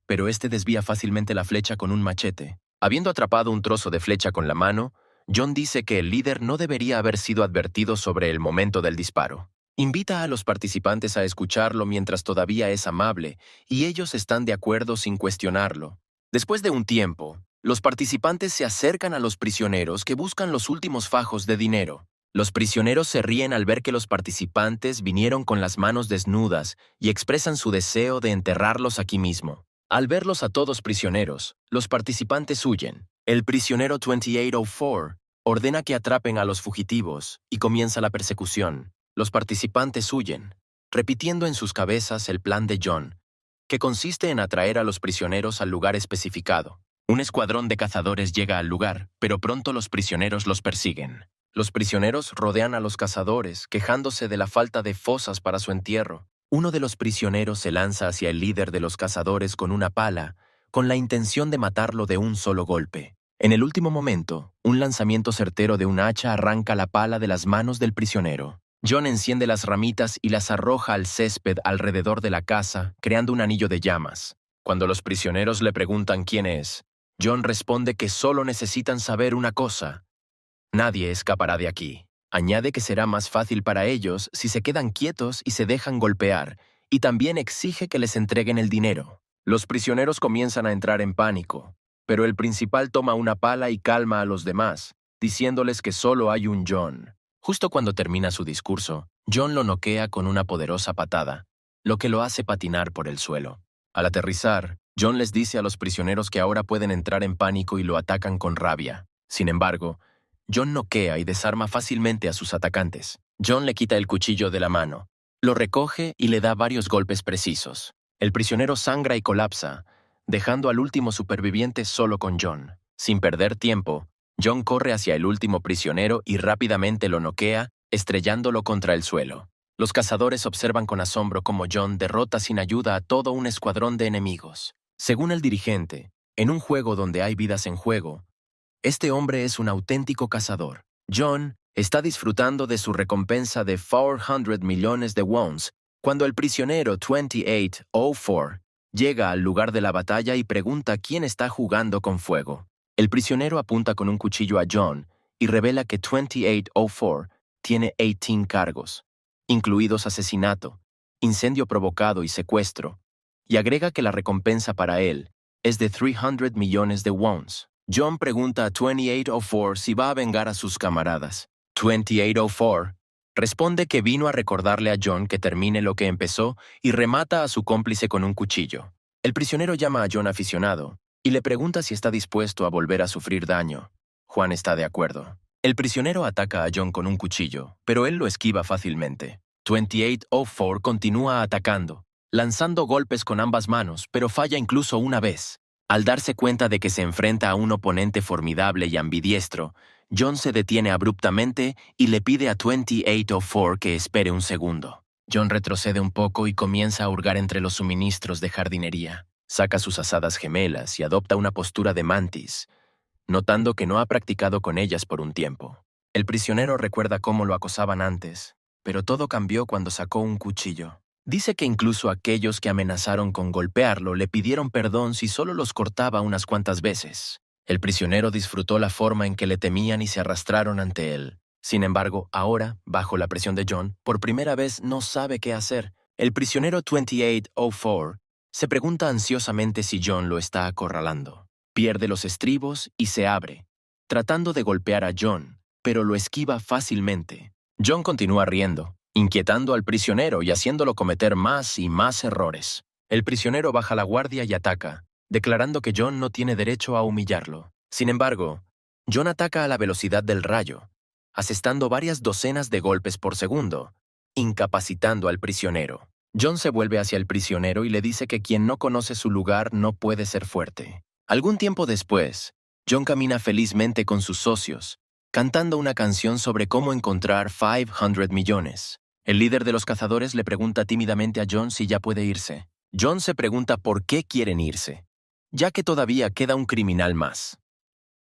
pero este desvía fácilmente la flecha con un machete. Habiendo atrapado un trozo de flecha con la mano, John dice que el líder no debería haber sido advertido sobre el momento del disparo. Invita a los participantes a escucharlo mientras todavía es amable, y ellos están de acuerdo sin cuestionarlo. Después de un tiempo, los participantes se acercan a los prisioneros que buscan los últimos fajos de dinero. Los prisioneros se ríen al ver que los participantes vinieron con las manos desnudas y expresan su deseo de enterrarlos aquí mismo. Al verlos a todos prisioneros, los participantes huyen. El prisionero 2804 ordena que atrapen a los fugitivos y comienza la persecución. Los participantes huyen, repitiendo en sus cabezas el plan de John, que consiste en atraer a los prisioneros al lugar especificado. Un escuadrón de cazadores llega al lugar, pero pronto los prisioneros los persiguen. Los prisioneros rodean a los cazadores, quejándose de la falta de fosas para su entierro. Uno de los prisioneros se lanza hacia el líder de los cazadores con una pala, con la intención de matarlo de un solo golpe. En el último momento, un lanzamiento certero de un hacha arranca la pala de las manos del prisionero. John enciende las ramitas y las arroja al césped alrededor de la casa, creando un anillo de llamas. Cuando los prisioneros le preguntan quién es, John responde que solo necesitan saber una cosa: nadie escapará de aquí. Añade que será más fácil para ellos si se quedan quietos y se dejan golpear, y también exige que les entreguen el dinero. Los prisioneros comienzan a entrar en pánico, pero el principal toma una pala y calma a los demás, diciéndoles que solo hay un John. Justo cuando termina su discurso, John lo noquea con una poderosa patada, lo que lo hace patinar por el suelo. Al aterrizar, John les dice a los prisioneros que ahora pueden entrar en pánico y lo atacan con rabia. Sin embargo, John noquea y desarma fácilmente a sus atacantes. John le quita el cuchillo de la mano, lo recoge y le da varios golpes precisos. El prisionero sangra y colapsa, dejando al último superviviente solo con John. Sin perder tiempo, John corre hacia el último prisionero y rápidamente lo noquea, estrellándolo contra el suelo. Los cazadores observan con asombro cómo John derrota sin ayuda a todo un escuadrón de enemigos. Según el dirigente, en un juego donde hay vidas en juego, este hombre es un auténtico cazador. John está disfrutando de su recompensa de 400 millones de wons cuando el prisionero 2804 llega al lugar de la batalla y pregunta quién está jugando con fuego. El prisionero apunta con un cuchillo a John y revela que 2804 tiene 18 cargos, incluidos asesinato, incendio provocado y secuestro, y agrega que la recompensa para él es de 300 millones de wons. John pregunta a 2804 si va a vengar a sus camaradas. 2804 responde que vino a recordarle a John que termine lo que empezó y remata a su cómplice con un cuchillo. El prisionero llama a John aficionado y le pregunta si está dispuesto a volver a sufrir daño. Juan está de acuerdo. El prisionero ataca a John con un cuchillo, pero él lo esquiva fácilmente. 2804 continúa atacando, lanzando golpes con ambas manos, pero falla incluso una vez. Al darse cuenta de que se enfrenta a un oponente formidable y ambidiestro, John se detiene abruptamente y le pide a 2804 que espere un segundo. John retrocede un poco y comienza a hurgar entre los suministros de jardinería. Saca sus asadas gemelas y adopta una postura de mantis, notando que no ha practicado con ellas por un tiempo. El prisionero recuerda cómo lo acosaban antes, pero todo cambió cuando sacó un cuchillo. Dice que incluso aquellos que amenazaron con golpearlo le pidieron perdón si solo los cortaba unas cuantas veces. El prisionero disfrutó la forma en que le temían y se arrastraron ante él. Sin embargo, ahora, bajo la presión de John, por primera vez no sabe qué hacer. El prisionero 2804 se pregunta ansiosamente si John lo está acorralando. Pierde los estribos y se abre, tratando de golpear a John, pero lo esquiva fácilmente. John continúa riendo, inquietando al prisionero y haciéndolo cometer más y más errores. El prisionero baja la guardia y ataca, declarando que John no tiene derecho a humillarlo. Sin embargo, John ataca a la velocidad del rayo, asestando varias docenas de golpes por segundo, incapacitando al prisionero. John se vuelve hacia el prisionero y le dice que quien no conoce su lugar no puede ser fuerte. Algún tiempo después, John camina felizmente con sus socios, cantando una canción sobre cómo encontrar 500 millones. El líder de los cazadores le pregunta tímidamente a John si ya puede irse. John se pregunta por qué quieren irse, ya que todavía queda un criminal más.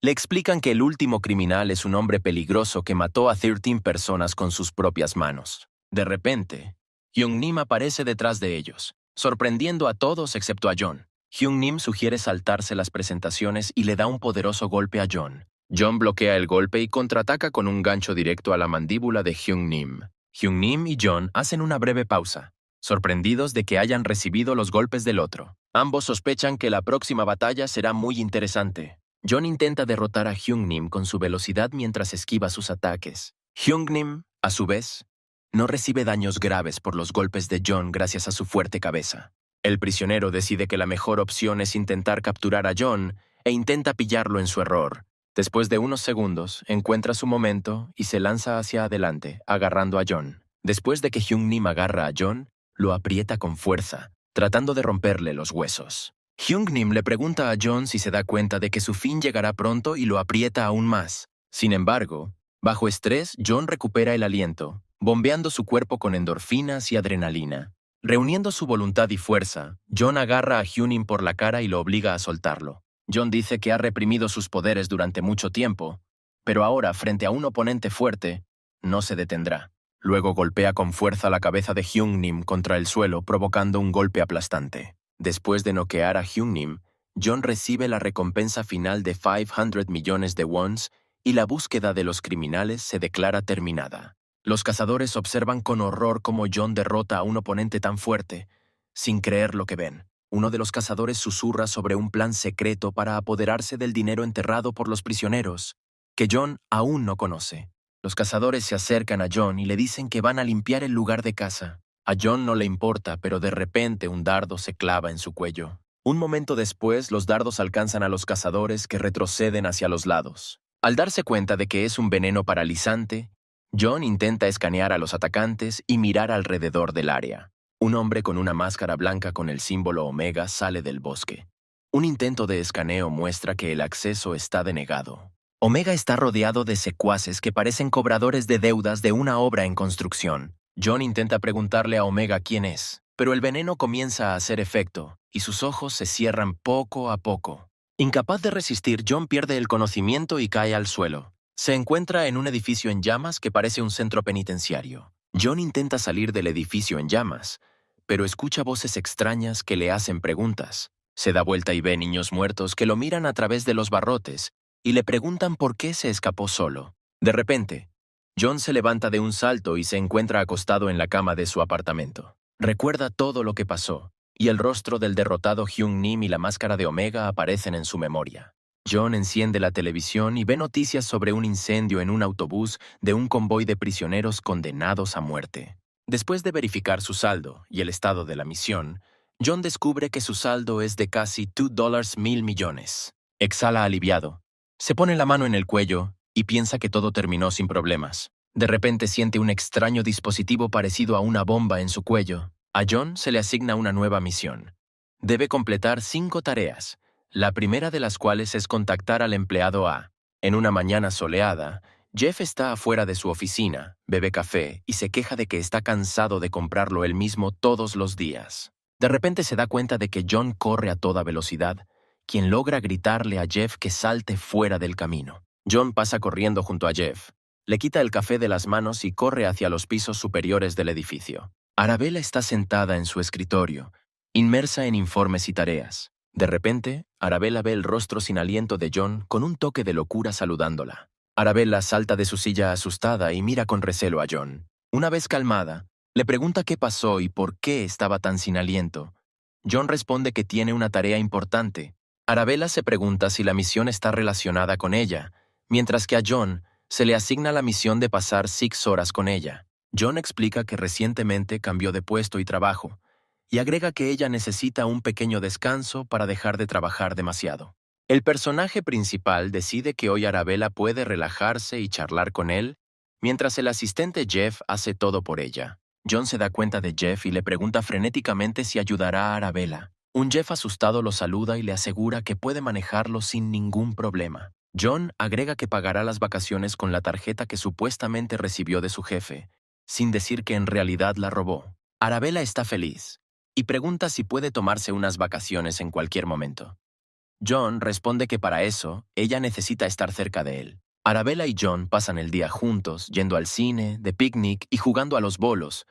Le explican que el último criminal es un hombre peligroso que mató a 13 personas con sus propias manos. De repente, Hyung-Nim aparece detrás de ellos, sorprendiendo a todos excepto a John. Hyung-Nim sugiere saltarse las presentaciones y le da un poderoso golpe a John. John bloquea el golpe y contraataca con un gancho directo a la mandíbula de Hyung-Nim. Hyung-Nim y John hacen una breve pausa, sorprendidos de que hayan recibido los golpes del otro. Ambos sospechan que la próxima batalla será muy interesante. John intenta derrotar a Hyung-Nim con su velocidad mientras esquiva sus ataques. Hyung-Nim, a su vez, no recibe daños graves por los golpes de John gracias a su fuerte cabeza. El prisionero decide que la mejor opción es intentar capturar a John e intenta pillarlo en su error. Después de unos segundos, encuentra su momento y se lanza hacia adelante, agarrando a John. Después de que Hyung-Nim agarra a John, lo aprieta con fuerza, tratando de romperle los huesos. Hyung-Nim le pregunta a John si se da cuenta de que su fin llegará pronto y lo aprieta aún más. Sin embargo, bajo estrés, John recupera el aliento, bombeando su cuerpo con endorfinas y adrenalina. Reuniendo su voluntad y fuerza, John agarra a Hyung-Nim por la cara y lo obliga a soltarlo. John dice que ha reprimido sus poderes durante mucho tiempo, pero ahora, frente a un oponente fuerte, no se detendrá. Luego golpea con fuerza la cabeza de Hyung-Nim contra el suelo, provocando un golpe aplastante. Después de noquear a Hyung-Nim, John recibe la recompensa final de 500 millones de wons y la búsqueda de los criminales se declara terminada. Los cazadores observan con horror cómo John derrota a un oponente tan fuerte, sin creer lo que ven. Uno de los cazadores susurra sobre un plan secreto para apoderarse del dinero enterrado por los prisioneros, que John aún no conoce. Los cazadores se acercan a John y le dicen que van a limpiar el lugar de caza. A John no le importa, pero de repente un dardo se clava en su cuello. Un momento después, los dardos alcanzan a los cazadores que retroceden hacia los lados. Al darse cuenta de que es un veneno paralizante, John intenta escanear a los atacantes y mirar alrededor del área. Un hombre con una máscara blanca con el símbolo Omega sale del bosque. Un intento de escaneo muestra que el acceso está denegado. Omega está rodeado de secuaces que parecen cobradores de deudas de una obra en construcción. John intenta preguntarle a Omega quién es, pero el veneno comienza a hacer efecto, y sus ojos se cierran poco a poco. Incapaz de resistir, John pierde el conocimiento y cae al suelo. Se encuentra en un edificio en llamas que parece un centro penitenciario. John intenta salir del edificio en llamas, pero escucha voces extrañas que le hacen preguntas. Se da vuelta y ve niños muertos que lo miran a través de los barrotes y le preguntan por qué se escapó solo. De repente, John se levanta de un salto y se encuentra acostado en la cama de su apartamento. Recuerda todo lo que pasó, y el rostro del derrotado Hyung Nim y la máscara de Omega aparecen en su memoria. John enciende la televisión y ve noticias sobre un incendio en un autobús de un convoy de prisioneros condenados a muerte. Después de verificar su saldo y el estado de la misión, John descubre que su saldo es de casi $2.000 millones. Exhala aliviado. Se pone la mano en el cuello y piensa que todo terminó sin problemas. De repente siente un extraño dispositivo parecido a una bomba en su cuello. A John se le asigna una nueva misión. Debe completar 5 tareas, la primera de las cuales es contactar al empleado A. En una mañana soleada, Jeff está afuera de su oficina, bebe café y se queja de que está cansado de comprarlo él mismo todos los días. De repente se da cuenta de que John corre a toda velocidad, quien logra gritarle a Jeff que salte fuera del camino. John pasa corriendo junto a Jeff, le quita el café de las manos y corre hacia los pisos superiores del edificio. Arabella está sentada en su escritorio, inmersa en informes y tareas. De repente, Arabella ve el rostro sin aliento de John con un toque de locura saludándola. Arabella salta de su silla asustada y mira con recelo a John. Una vez calmada, le pregunta qué pasó y por qué estaba tan sin aliento. John responde que tiene una tarea importante. Arabella se pregunta si la misión está relacionada con ella, mientras que a John se le asigna la misión de pasar 6 horas con ella. John explica que recientemente cambió de puesto y trabajo, y agrega que ella necesita un pequeño descanso para dejar de trabajar demasiado. El personaje principal decide que hoy Arabella puede relajarse y charlar con él, mientras el asistente Jeff hace todo por ella. John se da cuenta de Jeff y le pregunta frenéticamente si ayudará a Arabella. Un Jeff asustado lo saluda y le asegura que puede manejarlo sin ningún problema. John agrega que pagará las vacaciones con la tarjeta que supuestamente recibió de su jefe, sin decir que en realidad la robó. Arabella está feliz y pregunta si puede tomarse unas vacaciones en cualquier momento. John responde que para eso, ella necesita estar cerca de él. Arabella y John pasan el día juntos, yendo al cine, de picnic y jugando a los bolos,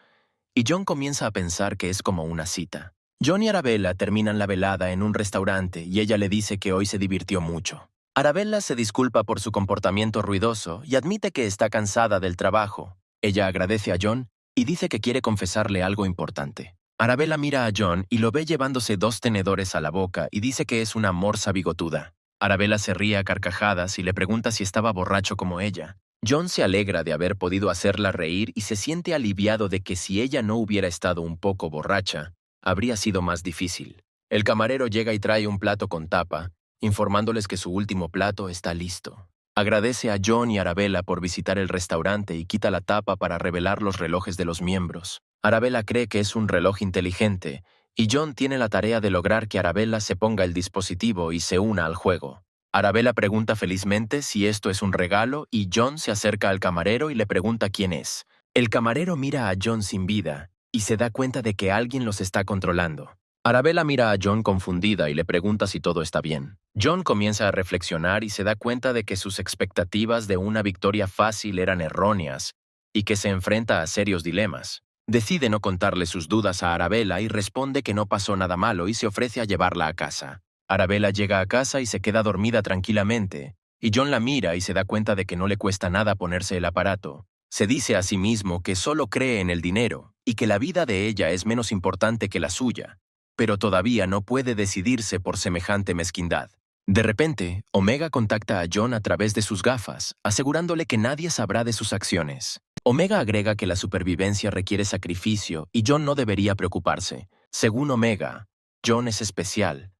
y John comienza a pensar que es como una cita. John y Arabella terminan la velada en un restaurante y ella le dice que hoy se divirtió mucho. Arabella se disculpa por su comportamiento ruidoso y admite que está cansada del trabajo. Ella agradece a John y dice que quiere confesarle algo importante. Arabella mira a John y lo ve llevándose 2 tenedores a la boca y dice que es una morsa bigotuda. Arabella se ríe a carcajadas y le pregunta si estaba borracho como ella. John se alegra de haber podido hacerla reír y se siente aliviado de que si ella no hubiera estado un poco borracha, habría sido más difícil. El camarero llega y trae un plato con tapa, informándoles que su último plato está listo. Agradece a John y Arabella por visitar el restaurante y quita la tapa para revelar los relojes de los miembros. Arabella cree que es un reloj inteligente, y John tiene la tarea de lograr que Arabella se ponga el dispositivo y se una al juego. Arabella pregunta felizmente si esto es un regalo y John se acerca al camarero y le pregunta quién es. El camarero mira a John sin vida y se da cuenta de que alguien los está controlando. Arabella mira a John confundida y le pregunta si todo está bien. John comienza a reflexionar y se da cuenta de que sus expectativas de una victoria fácil eran erróneas y que se enfrenta a serios dilemas. Decide no contarle sus dudas a Arabella y responde que no pasó nada malo y se ofrece a llevarla a casa. Arabella llega a casa y se queda dormida tranquilamente, y John la mira y se da cuenta de que no le cuesta nada ponerse el aparato. Se dice a sí mismo que solo cree en el dinero y que la vida de ella es menos importante que la suya, pero todavía no puede decidirse por semejante mezquindad. De repente, Omega contacta a John a través de sus gafas, asegurándole que nadie sabrá de sus acciones. Omega agrega que la supervivencia requiere sacrificio y John no debería preocuparse. Según Omega, John es especial,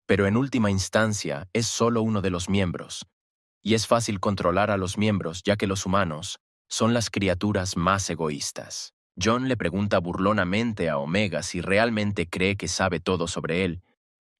pero en última instancia es solo uno de los miembros. Y es fácil controlar a los miembros ya que los humanos son las criaturas más egoístas. John le pregunta burlonamente a Omega si realmente cree que sabe todo sobre él,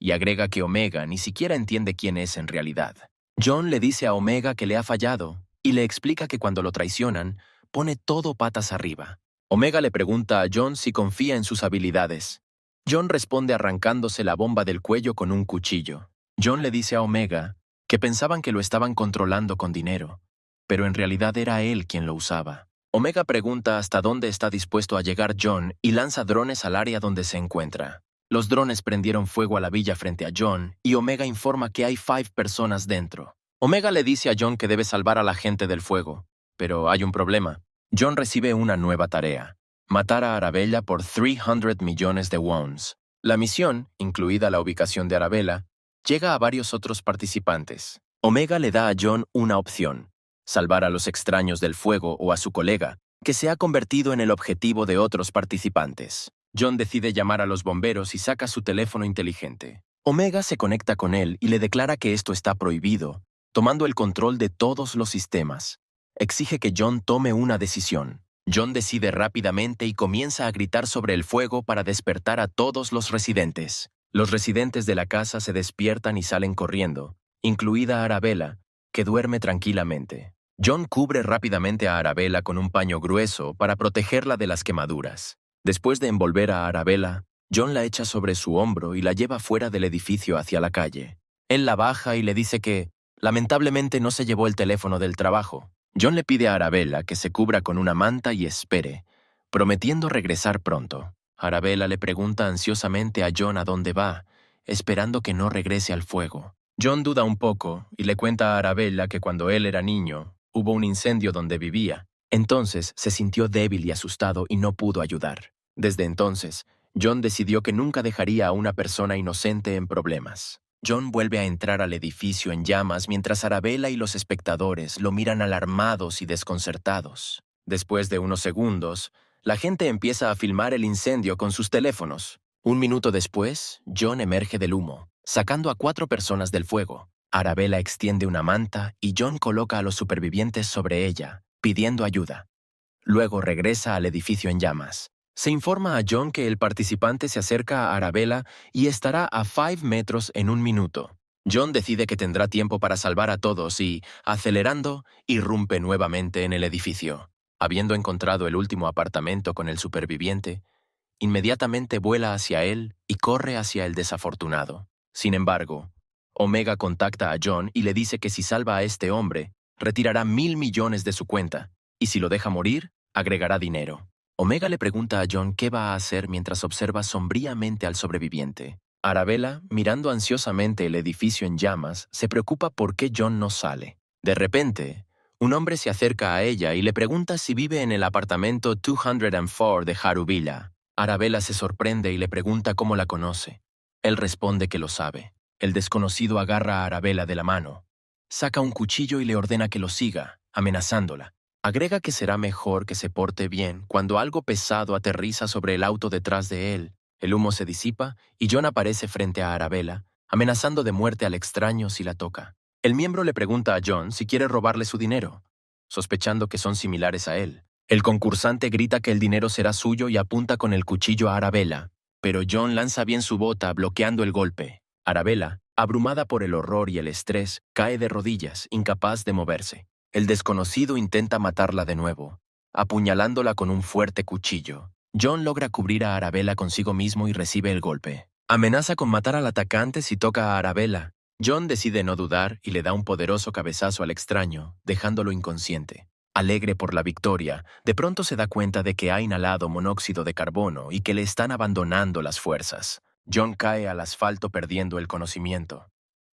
y agrega que Omega ni siquiera entiende quién es en realidad. John le dice a Omega que le ha fallado y le explica que cuando lo traicionan, pone todo patas arriba. Omega le pregunta a John si confía en sus habilidades. John responde arrancándose la bomba del cuello con un cuchillo. John le dice a Omega que pensaban que lo estaban controlando con dinero, pero en realidad era él quien lo usaba. Omega pregunta hasta dónde está dispuesto a llegar John y lanza drones al área donde se encuentra. Los drones prendieron fuego a la villa frente a John y Omega informa que hay 5 personas dentro. Omega le dice a John que debe salvar a la gente del fuego, pero hay un problema. John recibe una nueva tarea: matar a Arabella por 300 millones de wons. La misión, incluida la ubicación de Arabella, llega a varios otros participantes. Omega le da a John una opción: salvar a los extraños del fuego o a su colega, que se ha convertido en el objetivo de otros participantes. John decide llamar a los bomberos y saca su teléfono inteligente. Omega se conecta con él y le declara que esto está prohibido, tomando el control de todos los sistemas. Exige que John tome una decisión. John decide rápidamente y comienza a gritar sobre el fuego para despertar a todos los residentes. Los residentes de la casa se despiertan y salen corriendo, incluida Arabella, que duerme tranquilamente. John cubre rápidamente a Arabella con un paño grueso para protegerla de las quemaduras. Después de envolver a Arabella, John la echa sobre su hombro y la lleva fuera del edificio hacia la calle. Él la baja y le dice que, lamentablemente, no se llevó el teléfono del trabajo. John le pide a Arabella que se cubra con una manta y espere, prometiendo regresar pronto. Arabella le pregunta ansiosamente a John a dónde va, esperando que no regrese al fuego. John duda un poco y le cuenta a Arabella que cuando él era niño, hubo un incendio donde vivía. Entonces se sintió débil y asustado y no pudo ayudar. Desde entonces, John decidió que nunca dejaría a una persona inocente en problemas. John vuelve a entrar al edificio en llamas mientras Arabella y los espectadores lo miran alarmados y desconcertados. Después de unos segundos, la gente empieza a filmar el incendio con sus teléfonos. Un minuto después, John emerge del humo, sacando a 4 personas del fuego. Arabella extiende una manta y John coloca a los supervivientes sobre ella, pidiendo ayuda. Luego regresa al edificio en llamas. Se informa a John que el participante se acerca a Arabella y estará a 5 metros en un minuto. John decide que tendrá tiempo para salvar a todos y, acelerando, irrumpe nuevamente en el edificio. Habiendo encontrado el último apartamento con el superviviente, inmediatamente vuela hacia él y corre hacia el desafortunado. Sin embargo, Omega contacta a John y le dice que si salva a este hombre, retirará 1.000 millones de su cuenta, y si lo deja morir, agregará dinero. Omega le pregunta a John qué va a hacer mientras observa sombríamente al sobreviviente. Arabella, mirando ansiosamente el edificio en llamas, se preocupa por qué John no sale. De repente, un hombre se acerca a ella y le pregunta si vive en el apartamento 204 de Jarubilla. Arabella se sorprende y le pregunta cómo la conoce. Él responde que lo sabe. El desconocido agarra a Arabella de la mano, saca un cuchillo y le ordena que lo siga, amenazándola. Agrega que será mejor que se porte bien cuando algo pesado aterriza sobre el auto detrás de él. El humo se disipa y John aparece frente a Arabella, amenazando de muerte al extraño si la toca. El miembro le pregunta a John si quiere robarle su dinero, sospechando que son similares a él. El concursante grita que el dinero será suyo y apunta con el cuchillo a Arabella, pero John lanza bien su bota bloqueando el golpe. Arabella, abrumada por el horror y el estrés, cae de rodillas, incapaz de moverse. El desconocido intenta matarla de nuevo, apuñalándola con un fuerte cuchillo. John logra cubrir a Arabella consigo mismo y recibe el golpe. Amenaza con matar al atacante si toca a Arabella. John decide no dudar y le da un poderoso cabezazo al extraño, dejándolo inconsciente. Alegre por la victoria, de pronto se da cuenta de que ha inhalado monóxido de carbono y que le están abandonando las fuerzas. John cae al asfalto perdiendo el conocimiento.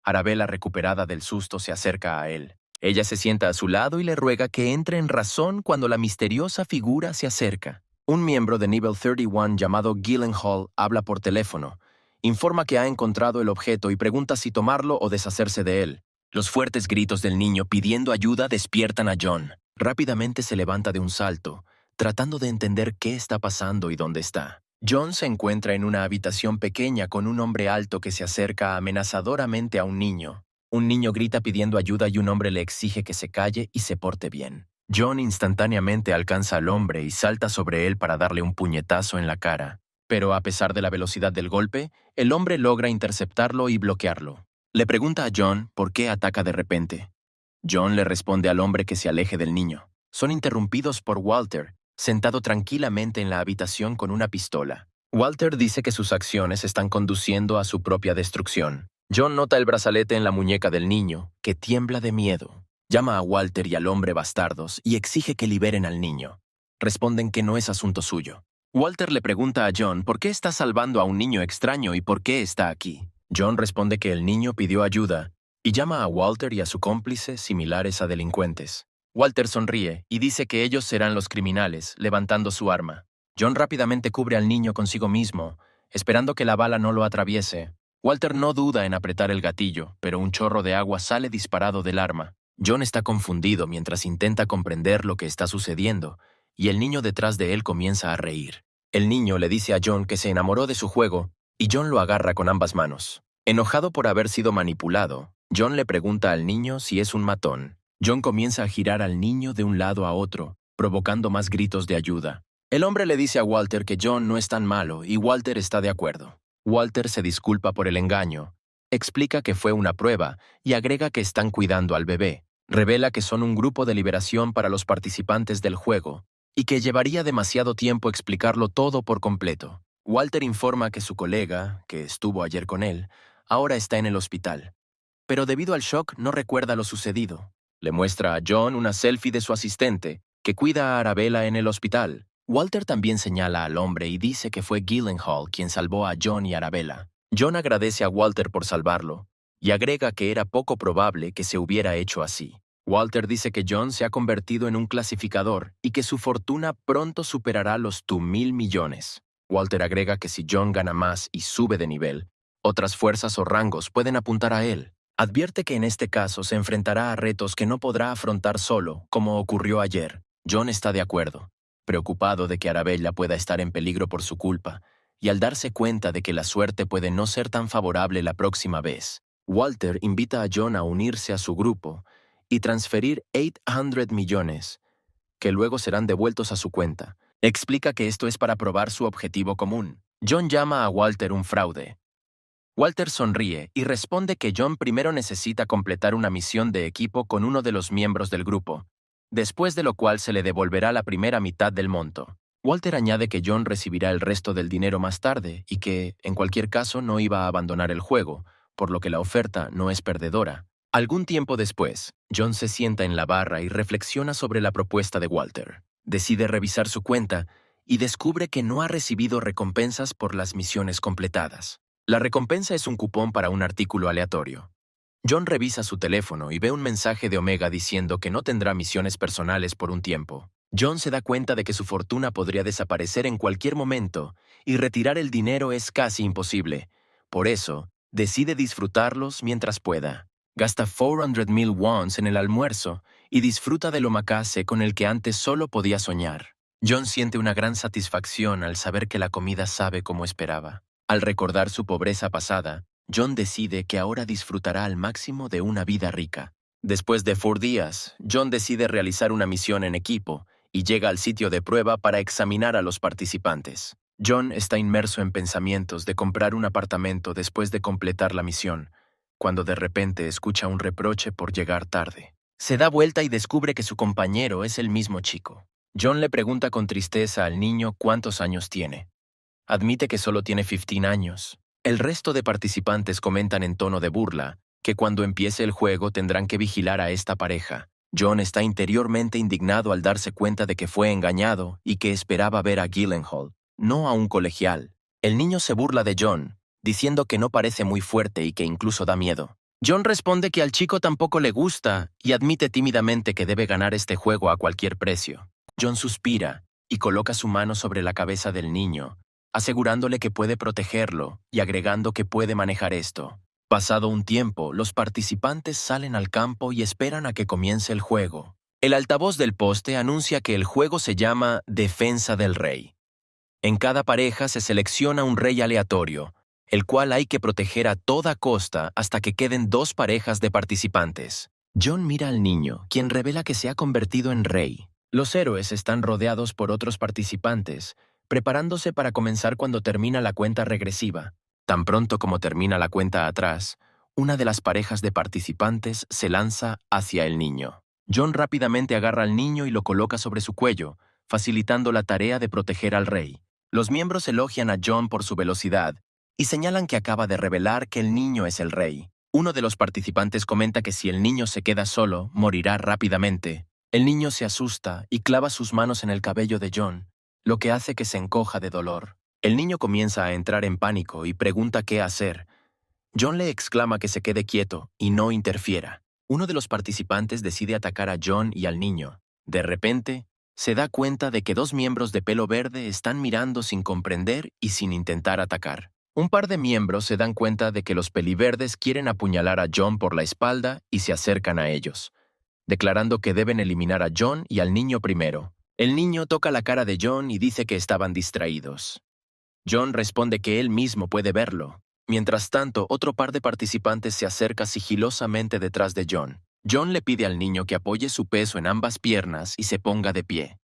Arabella, recuperada del susto, se acerca a él. Ella se sienta a su lado y le ruega que entre en razón cuando la misteriosa figura se acerca. Un miembro de Nivel 31 llamado Gyllenhaal habla por teléfono. Informa que ha encontrado el objeto y pregunta si tomarlo o deshacerse de él. Los fuertes gritos del niño pidiendo ayuda despiertan a John. Rápidamente se levanta de un salto, tratando de entender qué está pasando y dónde está. John se encuentra en una habitación pequeña con un hombre alto que se acerca amenazadoramente a un niño. Un niño grita pidiendo ayuda y un hombre le exige que se calle y se porte bien. John instantáneamente alcanza al hombre y salta sobre él para darle un puñetazo en la cara. pero a pesar de la velocidad del golpe, el hombre logra interceptarlo y bloquearlo. Le pregunta a John por qué ataca de repente. John le responde al hombre que se aleje del niño. Son interrumpidos por Walter, sentado tranquilamente en la habitación con una pistola. Walter dice que sus acciones están conduciendo a su propia destrucción. John nota el brazalete en la muñeca del niño, que tiembla de miedo. Llama a Walter y al hombre bastardos y exige que liberen al niño. Responden que no es asunto suyo. Walter le pregunta a John por qué está salvando a un niño extraño y por qué está aquí. John responde que el niño pidió ayuda y llama a Walter y a su cómplice similares a delincuentes. Walter sonríe y dice que ellos serán los criminales, levantando su arma. John rápidamente cubre al niño consigo mismo, esperando que la bala no lo atraviese. Walter no duda en apretar el gatillo, pero un chorro de agua sale disparado del arma. John está confundido mientras intenta comprender lo que está sucediendo, y el niño detrás de él comienza a reír. El niño le dice a John que se enamoró de su juego, y John lo agarra con ambas manos. Enojado por haber sido manipulado, John le pregunta al niño si es un matón. John comienza a girar al niño de un lado a otro, provocando más gritos de ayuda. El hombre le dice a Walter que John no es tan malo y Walter está de acuerdo. Walter se disculpa por el engaño, explica que fue una prueba y agrega que están cuidando al bebé. Revela que son un grupo de liberación para los participantes del juego y que llevaría demasiado tiempo explicarlo todo por completo. Walter informa que su colega, que estuvo ayer con él, ahora está en el hospital, pero debido al shock no recuerda lo sucedido. Le muestra a John una selfie de su asistente, que cuida a Arabella en el hospital. Walter también señala al hombre y dice que fue Gyllenhaal quien salvó a John y Arabella. John agradece a Walter por salvarlo, y agrega que era poco probable que se hubiera hecho así. Walter dice que John se ha convertido en un clasificador y que su fortuna pronto superará los 2.000 millones. Walter agrega que si John gana más y sube de nivel, otras fuerzas o rangos pueden apuntar a él. Advierte que en este caso se enfrentará a retos que no podrá afrontar solo, como ocurrió ayer. John está de acuerdo, preocupado de que Arabella pueda estar en peligro por su culpa, y al darse cuenta de que la suerte puede no ser tan favorable la próxima vez, Walter invita a John a unirse a su grupo y transferir 800 millones, que luego serán devueltos a su cuenta. Explica que esto es para probar su objetivo común. John llama a Walter un fraude. Walter sonríe y responde que John primero necesita completar una misión de equipo con uno de los miembros del grupo, después de lo cual se le devolverá la primera mitad del monto. Walter añade que John recibirá el resto del dinero más tarde y que, en cualquier caso, no iba a abandonar el juego, por lo que la oferta no es perdedora. Algún tiempo después, John se sienta en la barra y reflexiona sobre la propuesta de Walter. Decide revisar su cuenta y descubre que no ha recibido recompensas por las misiones completadas. La recompensa es un cupón para un artículo aleatorio. John revisa su teléfono y ve un mensaje de Omega diciendo que no tendrá misiones personales por un tiempo. John se da cuenta de que su fortuna podría desaparecer en cualquier momento y retirar el dinero es casi imposible. Por eso, decide disfrutarlos mientras pueda. Gasta 400,000 wons en el almuerzo y disfruta del omakase con el que antes solo podía soñar. John siente una gran satisfacción al saber que la comida sabe como esperaba. Al recordar su pobreza pasada, John decide que ahora disfrutará al máximo de una vida rica. Después de 4 días, John decide realizar una misión en equipo y llega al sitio de prueba para examinar a los participantes. John está inmerso en pensamientos de comprar un apartamento después de completar la misión, cuando de repente escucha un reproche por llegar tarde. Se da vuelta y descubre que su compañero es el mismo chico. John le pregunta con tristeza al niño cuántos años tiene. Admite que solo tiene 15 años. El resto de participantes comentan en tono de burla que cuando empiece el juego tendrán que vigilar a esta pareja. John está interiormente indignado al darse cuenta de que fue engañado y que esperaba ver a Gyllenhaal, no a un colegial. El niño se burla de John, diciendo que no parece muy fuerte y que incluso da miedo. John responde que al chico tampoco le gusta y admite tímidamente que debe ganar este juego a cualquier precio. John suspira y coloca su mano sobre la cabeza del niño, asegurándole que puede protegerlo y agregando que puede manejar esto. Pasado un tiempo, los participantes salen al campo y esperan a que comience el juego. El altavoz del poste anuncia que el juego se llama Defensa del Rey. En cada pareja se selecciona un rey aleatorio, el cual hay que proteger a toda costa hasta que queden 2 parejas de participantes. John mira al niño, quien revela que se ha convertido en rey. Los héroes están rodeados por otros participantes, preparándose para comenzar cuando termina la cuenta regresiva. Tan pronto como termina la cuenta atrás, una de las parejas de participantes se lanza hacia el niño. John rápidamente agarra al niño y lo coloca sobre su cuello, facilitando la tarea de proteger al rey. Los miembros elogian a John por su velocidad y señalan que acaba de revelar que el niño es el rey. Uno de los participantes comenta que si el niño se queda solo, morirá rápidamente. El niño se asusta y clava sus manos en el cabello de John, lo que hace que se encoja de dolor. El niño comienza a entrar en pánico y pregunta qué hacer. John le exclama que se quede quieto y no interfiera. Uno de los participantes decide atacar a John y al niño. De repente, se da cuenta de que dos miembros de pelo verde están mirando sin comprender y sin intentar atacar. Un par de miembros se dan cuenta de que los peliverdes quieren apuñalar a John por la espalda y se acercan a ellos, declarando que deben eliminar a John y al niño primero. El niño toca la cara de John y dice que estaban distraídos. John responde que él mismo puede verlo. Mientras tanto, otro par de participantes se acerca sigilosamente detrás de John. John le pide al niño que apoye su peso en ambas piernas y se ponga de pie.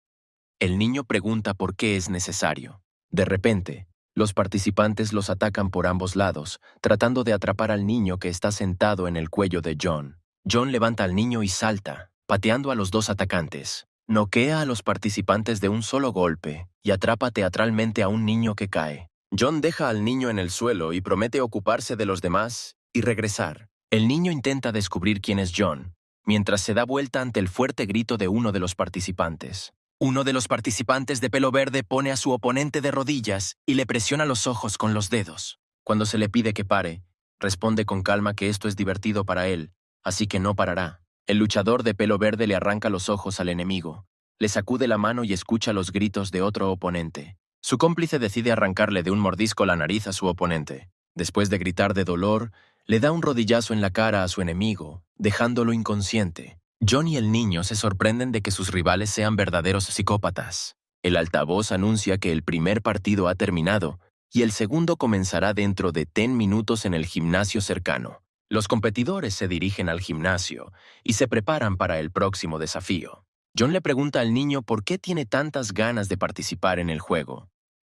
El niño pregunta por qué es necesario. De repente, los participantes los atacan por ambos lados, tratando de atrapar al niño que está sentado en el cuello de John. John levanta al niño y salta, pateando a los dos atacantes. Noquea a los participantes de un solo golpe y atrapa teatralmente a un niño que cae. John deja al niño en el suelo y promete ocuparse de los demás y regresar. El niño intenta descubrir quién es John, mientras se da vuelta ante el fuerte grito de uno de los participantes. Uno de los participantes de pelo verde pone a su oponente de rodillas y le presiona los ojos con los dedos. Cuando se le pide que pare, responde con calma que esto es divertido para él, así que no parará. El luchador de pelo verde le arranca los ojos al enemigo, le sacude la mano y escucha los gritos de otro oponente. Su cómplice decide arrancarle de un mordisco la nariz a su oponente. Después de gritar de dolor, le da un rodillazo en la cara a su enemigo, dejándolo inconsciente. John y el niño se sorprenden de que sus rivales sean verdaderos psicópatas. El altavoz anuncia que el primer partido ha terminado y el segundo comenzará dentro de 10 minutos en el gimnasio cercano. Los competidores se dirigen al gimnasio y se preparan para el próximo desafío. John le pregunta al niño por qué tiene tantas ganas de participar en el juego.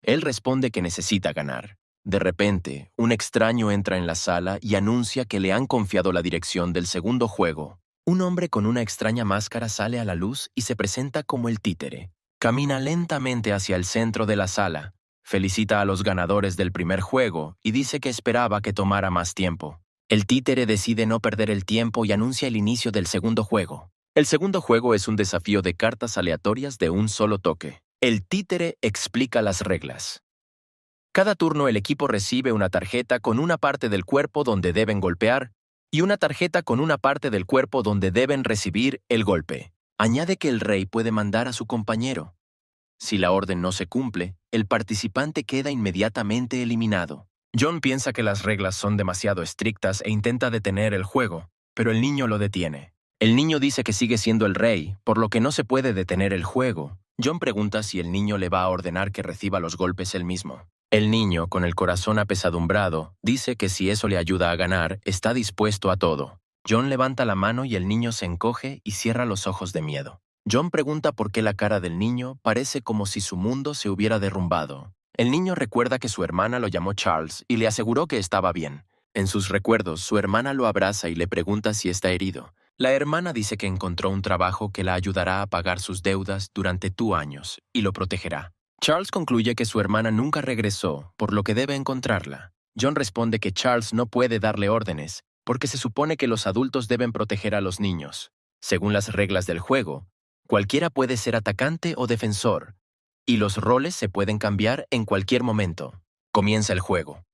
Él responde que necesita ganar. De repente, un extraño entra en la sala y anuncia que le han confiado la dirección del segundo juego. Un hombre con una extraña máscara sale a la luz y se presenta como el títere. Camina lentamente hacia el centro de la sala, felicita a los ganadores del primer juego y dice que esperaba que tomara más tiempo. El títere decide no perder el tiempo y anuncia el inicio del segundo juego. El segundo juego es un desafío de cartas aleatorias de un solo toque. El títere explica las reglas. Cada turno el equipo recibe una tarjeta con una parte del cuerpo donde deben golpear y una tarjeta con una parte del cuerpo donde deben recibir el golpe. Añade que el rey puede mandar a su compañero. Si la orden no se cumple, el participante queda inmediatamente eliminado. John piensa que las reglas son demasiado estrictas e intenta detener el juego, pero el niño lo detiene. El niño dice que sigue siendo el rey, por lo que no se puede detener el juego. John pregunta si el niño le va a ordenar que reciba los golpes él mismo. El niño, con el corazón apesadumbrado, dice que si eso le ayuda a ganar, está dispuesto a todo. John levanta la mano y el niño se encoge y cierra los ojos de miedo. John pregunta por qué la cara del niño parece como si su mundo se hubiera derrumbado. El niño recuerda que su hermana lo llamó Charles y le aseguró que estaba bien. En sus recuerdos, su hermana lo abraza y le pregunta si está herido. La hermana dice que encontró un trabajo que la ayudará a pagar sus deudas durante 2 años y lo protegerá. Charles concluye que su hermana nunca regresó, por lo que debe encontrarla. John responde que Charles no puede darle órdenes, porque se supone que los adultos deben proteger a los niños. Según las reglas del juego, cualquiera puede ser atacante o defensor, y los roles se pueden cambiar en cualquier momento. Comienza el juego.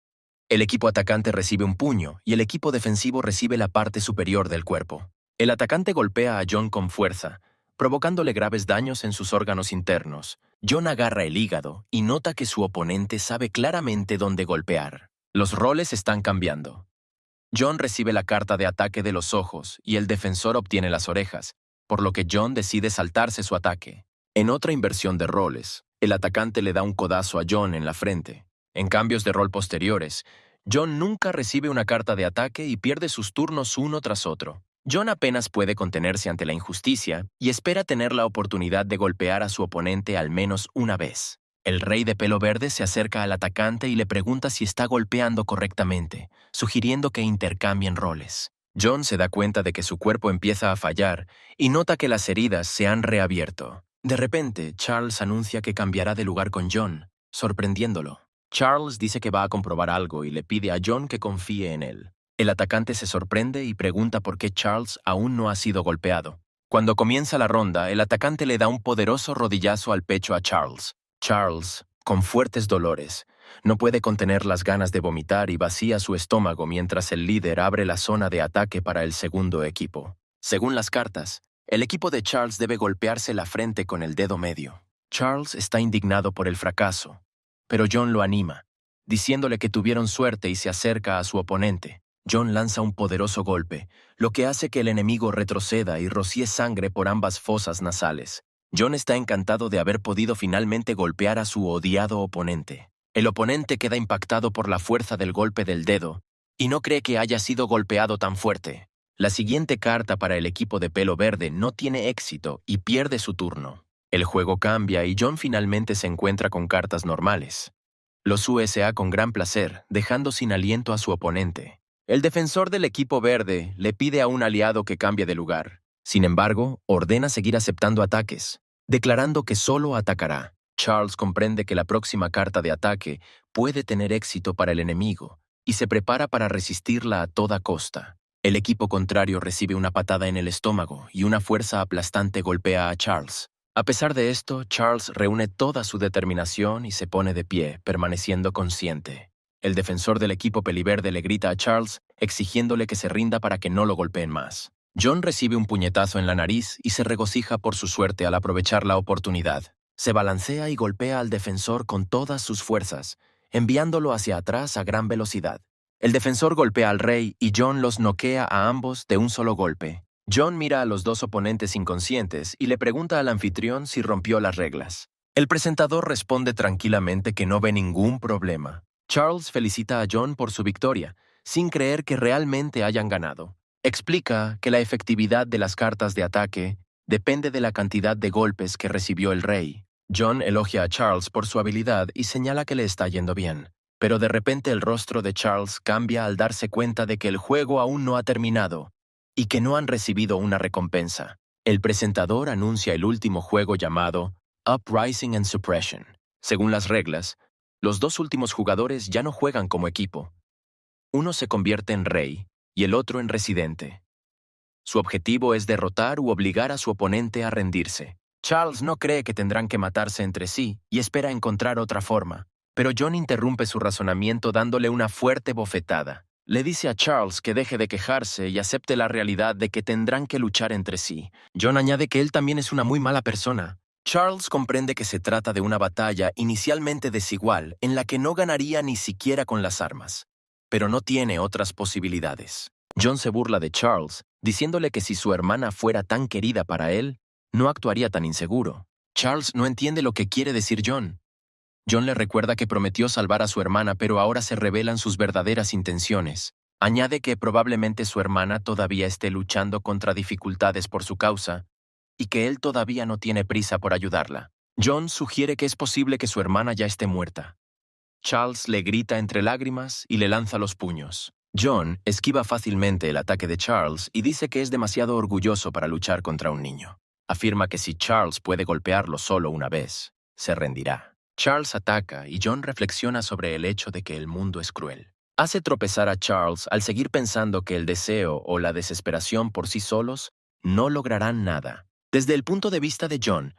El equipo atacante recibe un puño y el equipo defensivo recibe la parte superior del cuerpo. El atacante golpea a John con fuerza, provocándole graves daños en sus órganos internos. John agarra el hígado y nota que su oponente sabe claramente dónde golpear. Los roles están cambiando. John recibe la carta de ataque de los ojos y el defensor obtiene las orejas, por lo que John decide saltarse su ataque. En otra inversión de roles, el atacante le da un codazo a John en la frente. En cambios de rol posteriores, John nunca recibe una carta de ataque y pierde sus turnos uno tras otro. John apenas puede contenerse ante la injusticia y espera tener la oportunidad de golpear a su oponente al menos una vez. El rey de pelo verde se acerca al atacante y le pregunta si está golpeando correctamente, sugiriendo que intercambien roles. John se da cuenta de que su cuerpo empieza a fallar y nota que las heridas se han reabierto. De repente, Charles anuncia que cambiará de lugar con John, sorprendiéndolo. Charles dice que va a comprobar algo y le pide a John que confíe en él. El atacante se sorprende y pregunta por qué Charles aún no ha sido golpeado. Cuando comienza la ronda, el atacante le da un poderoso rodillazo al pecho a Charles. Charles, con fuertes dolores, no puede contener las ganas de vomitar y vacía su estómago mientras el líder abre la zona de ataque para el segundo equipo. Según las cartas, el equipo de Charles debe golpearse la frente con el dedo medio. Charles está indignado por el fracaso, pero John lo anima, diciéndole que tuvieron suerte y se acerca a su oponente. John lanza un poderoso golpe, lo que hace que el enemigo retroceda y rocíe sangre por ambas fosas nasales. John está encantado de haber podido finalmente golpear a su odiado oponente. El oponente queda impactado por la fuerza del golpe del dedo y no cree que haya sido golpeado tan fuerte. La siguiente carta para el equipo de pelo verde no tiene éxito y pierde su turno. El juego cambia y John finalmente se encuentra con cartas normales. Los USA con gran placer, dejando sin aliento a su oponente. El defensor del equipo verde le pide a un aliado que cambie de lugar. Sin embargo, ordena seguir aceptando ataques, declarando que solo atacará. Charles comprende que la próxima carta de ataque puede tener éxito para el enemigo y se prepara para resistirla a toda costa. El equipo contrario recibe una patada en el estómago y una fuerza aplastante golpea a Charles. A pesar de esto, Charles reúne toda su determinación y se pone de pie, permaneciendo consciente. El defensor del equipo peliverde le grita a Charles, exigiéndole que se rinda para que no lo golpeen más. John recibe un puñetazo en la nariz y se regocija por su suerte al aprovechar la oportunidad. Se balancea y golpea al defensor con todas sus fuerzas, enviándolo hacia atrás a gran velocidad. El defensor golpea al rey y John los noquea a ambos de un solo golpe. John mira a los dos oponentes inconscientes y le pregunta al anfitrión si rompió las reglas. El presentador responde tranquilamente que no ve ningún problema. Charles felicita a John por su victoria, sin creer que realmente hayan ganado. Explica que la efectividad de las cartas de ataque depende de la cantidad de golpes que recibió el rey. John elogia a Charles por su habilidad y señala que le está yendo bien. Pero de repente el rostro de Charles cambia al darse cuenta de que el juego aún no ha terminado y que no han recibido una recompensa. El presentador anuncia el último juego llamado Uprising and Suppression. Según las reglas, los dos últimos jugadores ya no juegan como equipo. Uno se convierte en rey y el otro en residente. Su objetivo es derrotar u obligar a su oponente a rendirse. Charles no cree que tendrán que matarse entre sí y espera encontrar otra forma, pero John interrumpe su razonamiento dándole una fuerte bofetada. Le dice a Charles que deje de quejarse y acepte la realidad de que tendrán que luchar entre sí. John añade que él también es una muy mala persona. Charles comprende que se trata de una batalla inicialmente desigual en la que no ganaría ni siquiera con las armas, pero no tiene otras posibilidades. John se burla de Charles, diciéndole que si su hermana fuera tan querida para él, no actuaría tan inseguro. Charles no entiende lo que quiere decir John. John le recuerda que prometió salvar a su hermana, pero ahora se revelan sus verdaderas intenciones. Añade que probablemente su hermana todavía esté luchando contra dificultades por su causa y que él todavía no tiene prisa por ayudarla. John sugiere que es posible que su hermana ya esté muerta. Charles le grita entre lágrimas y le lanza los puños. John esquiva fácilmente el ataque de Charles y dice que es demasiado orgulloso para luchar contra un niño. Afirma que si Charles puede golpearlo solo una vez, se rendirá. Charles ataca y John reflexiona sobre el hecho de que el mundo es cruel. Hace tropezar a Charles al seguir pensando que el deseo o la desesperación por sí solos no lograrán nada. Desde el punto de vista de John,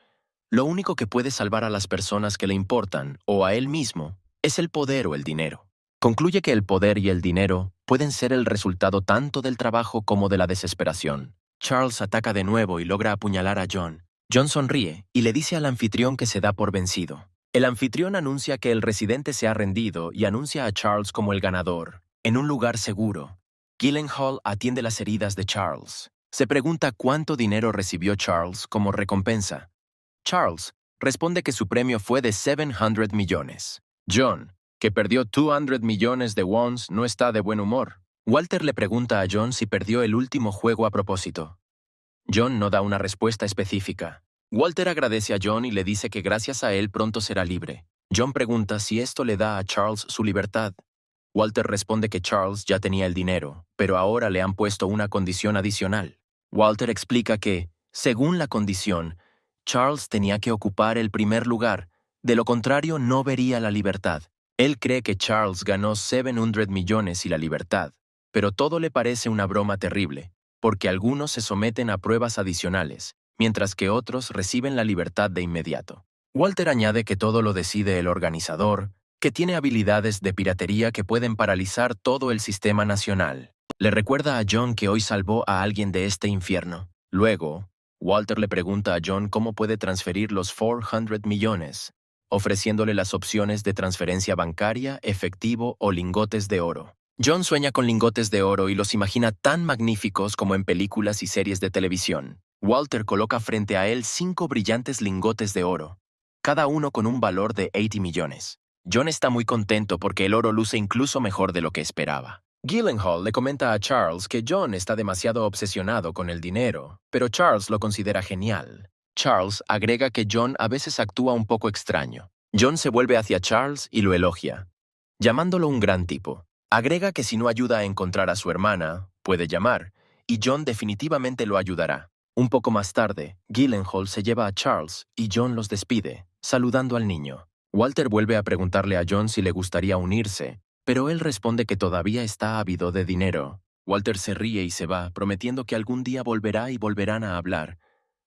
lo único que puede salvar a las personas que le importan o a él mismo es el poder o el dinero. Concluye que el poder y el dinero pueden ser el resultado tanto del trabajo como de la desesperación. Charles ataca de nuevo y logra apuñalar a John. John sonríe y le dice al anfitrión que se da por vencido. El anfitrión anuncia que el residente se ha rendido y anuncia a Charles como el ganador. En un lugar seguro, Gyllenhaal atiende las heridas de Charles. Se pregunta cuánto dinero recibió Charles como recompensa. Charles responde que su premio fue de 700 millones. John, que perdió 200 millones de wons, no está de buen humor. Walter le pregunta a John si perdió el último juego a propósito. John no da una respuesta específica. Walter agradece a John y le dice que gracias a él pronto será libre. John pregunta si esto le da a Charles su libertad. Walter responde que Charles ya tenía el dinero, pero ahora le han puesto una condición adicional. Walter explica que, según la condición, Charles tenía que ocupar el primer lugar, de lo contrario no vería la libertad. Él cree que Charles ganó 700 millones y la libertad, pero todo le parece una broma terrible, porque algunos se someten a pruebas adicionales, mientras que otros reciben la libertad de inmediato. Walter añade que todo lo decide el organizador, que tiene habilidades de piratería que pueden paralizar todo el sistema nacional. Le recuerda a John que hoy salvó a alguien de este infierno. Luego, Walter le pregunta a John cómo puede transferir los 400 millones, ofreciéndole las opciones de transferencia bancaria, efectivo o lingotes de oro. John sueña con lingotes de oro y los imagina tan magníficos como en películas y series de televisión. Walter coloca frente a él 5 brillantes lingotes de oro, cada uno con un valor de 80 millones. John está muy contento porque el oro luce incluso mejor de lo que esperaba. Gyllenhaal le comenta a Charles que John está demasiado obsesionado con el dinero, pero Charles lo considera genial. Charles agrega que John a veces actúa un poco extraño. John se vuelve hacia Charles y lo elogia, llamándolo un gran tipo. Agrega que si no ayuda a encontrar a su hermana, puede llamar, y John definitivamente lo ayudará. Un poco más tarde, Gyllenhaal se lleva a Charles y John los despide, saludando al niño. Walter vuelve a preguntarle a John si le gustaría unirse, pero él responde que todavía está ávido de dinero. Walter se ríe y se va, prometiendo que algún día volverá y volverán a hablar.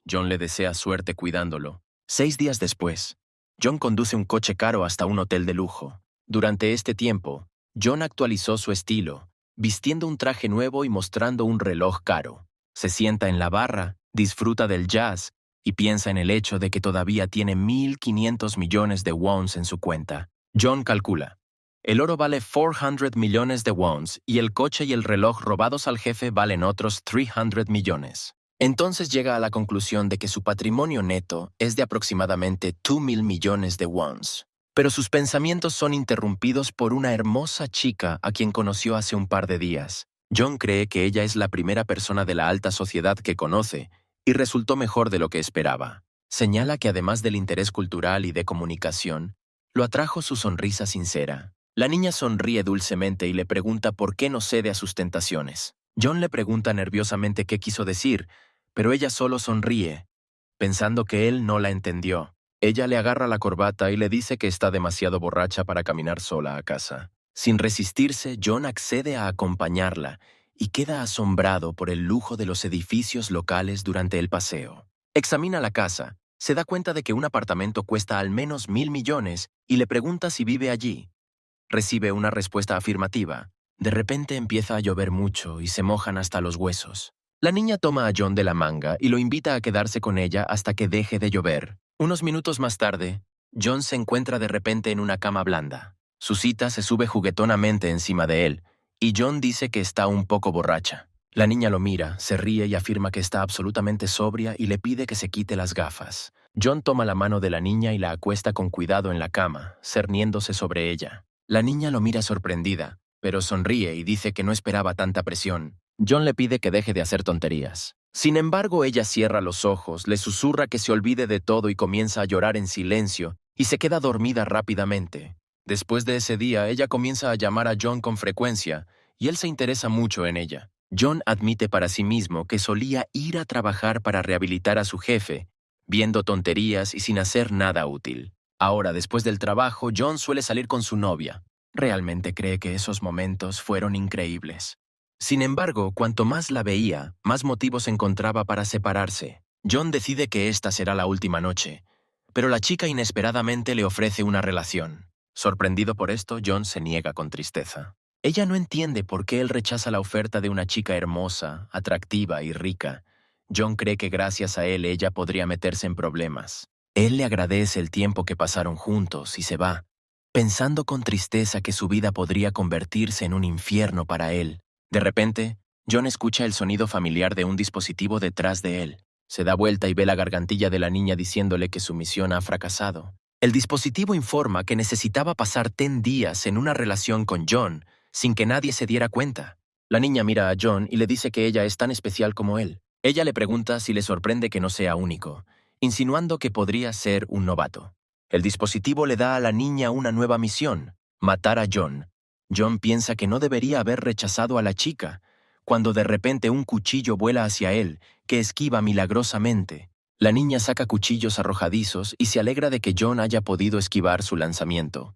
John le desea suerte cuidándolo. 6 días después, John conduce un coche caro hasta un hotel de lujo. Durante este tiempo, John actualizó su estilo, vistiendo un traje nuevo y mostrando un reloj caro. Se sienta en la barra, disfruta del jazz y piensa en el hecho de que todavía tiene 1.500 millones de wons en su cuenta. John calcula. El oro vale 400 millones de wons y el coche y el reloj robados al jefe valen otros 300 millones. Entonces llega a la conclusión de que su patrimonio neto es de aproximadamente 2.000 millones de wons. Pero sus pensamientos son interrumpidos por una hermosa chica a quien conoció hace un par de días. John cree que ella es la primera persona de la alta sociedad que conoce, y resultó mejor de lo que esperaba. Señala que además del interés cultural y de comunicación, lo atrajo su sonrisa sincera. La niña sonríe dulcemente y le pregunta por qué no cede a sus tentaciones. John le pregunta nerviosamente qué quiso decir, pero ella solo sonríe, pensando que él no la entendió. Ella le agarra la corbata y le dice que está demasiado borracha para caminar sola a casa. Sin resistirse, John accede a acompañarla y queda asombrado por el lujo de los edificios locales durante el paseo. Examina la casa, se da cuenta de que un apartamento cuesta al menos 1.000 millones y le pregunta si vive allí. Recibe una respuesta afirmativa. De repente empieza a llover mucho y se mojan hasta los huesos. La niña toma a John de la manga y lo invita a quedarse con ella hasta que deje de llover. Unos minutos más tarde, John se encuentra de repente en una cama blanda. Su cita se sube juguetonamente encima de él, y John dice que está un poco borracha. La niña lo mira, se ríe y afirma que está absolutamente sobria y le pide que se quite las gafas. John toma la mano de la niña y la acuesta con cuidado en la cama, cerniéndose sobre ella. La niña lo mira sorprendida, pero sonríe y dice que no esperaba tanta presión. John le pide que deje de hacer tonterías. Sin embargo, ella cierra los ojos, le susurra que se olvide de todo y comienza a llorar en silencio, y se queda dormida rápidamente. Después de ese día, ella comienza a llamar a John con frecuencia, y él se interesa mucho en ella. John admite para sí mismo que solía ir a trabajar para rehabilitar a su jefe, viendo tonterías y sin hacer nada útil. Ahora, después del trabajo, John suele salir con su novia. Realmente cree que esos momentos fueron increíbles. Sin embargo, cuanto más la veía, más motivos encontraba para separarse. John decide que esta será la última noche, pero la chica inesperadamente le ofrece una relación. Sorprendido por esto, John se niega con tristeza. Ella no entiende por qué él rechaza la oferta de una chica hermosa, atractiva y rica. John cree que gracias a él ella podría meterse en problemas. Él le agradece el tiempo que pasaron juntos y se va, pensando con tristeza que su vida podría convertirse en un infierno para él. De repente, John escucha el sonido familiar de un dispositivo detrás de él. Se da vuelta y ve la gargantilla de la niña diciéndole que su misión ha fracasado. El dispositivo informa que necesitaba pasar 10 días en una relación con John sin que nadie se diera cuenta. La niña mira a John y le dice que ella es tan especial como él. Ella le pregunta si le sorprende que no sea único, insinuando que podría ser un novato. El dispositivo le da a la niña una nueva misión: matar a John. John piensa que no debería haber rechazado a la chica, cuando de repente un cuchillo vuela hacia él, que esquiva milagrosamente. La niña saca cuchillos arrojadizos y se alegra de que John haya podido esquivar su lanzamiento.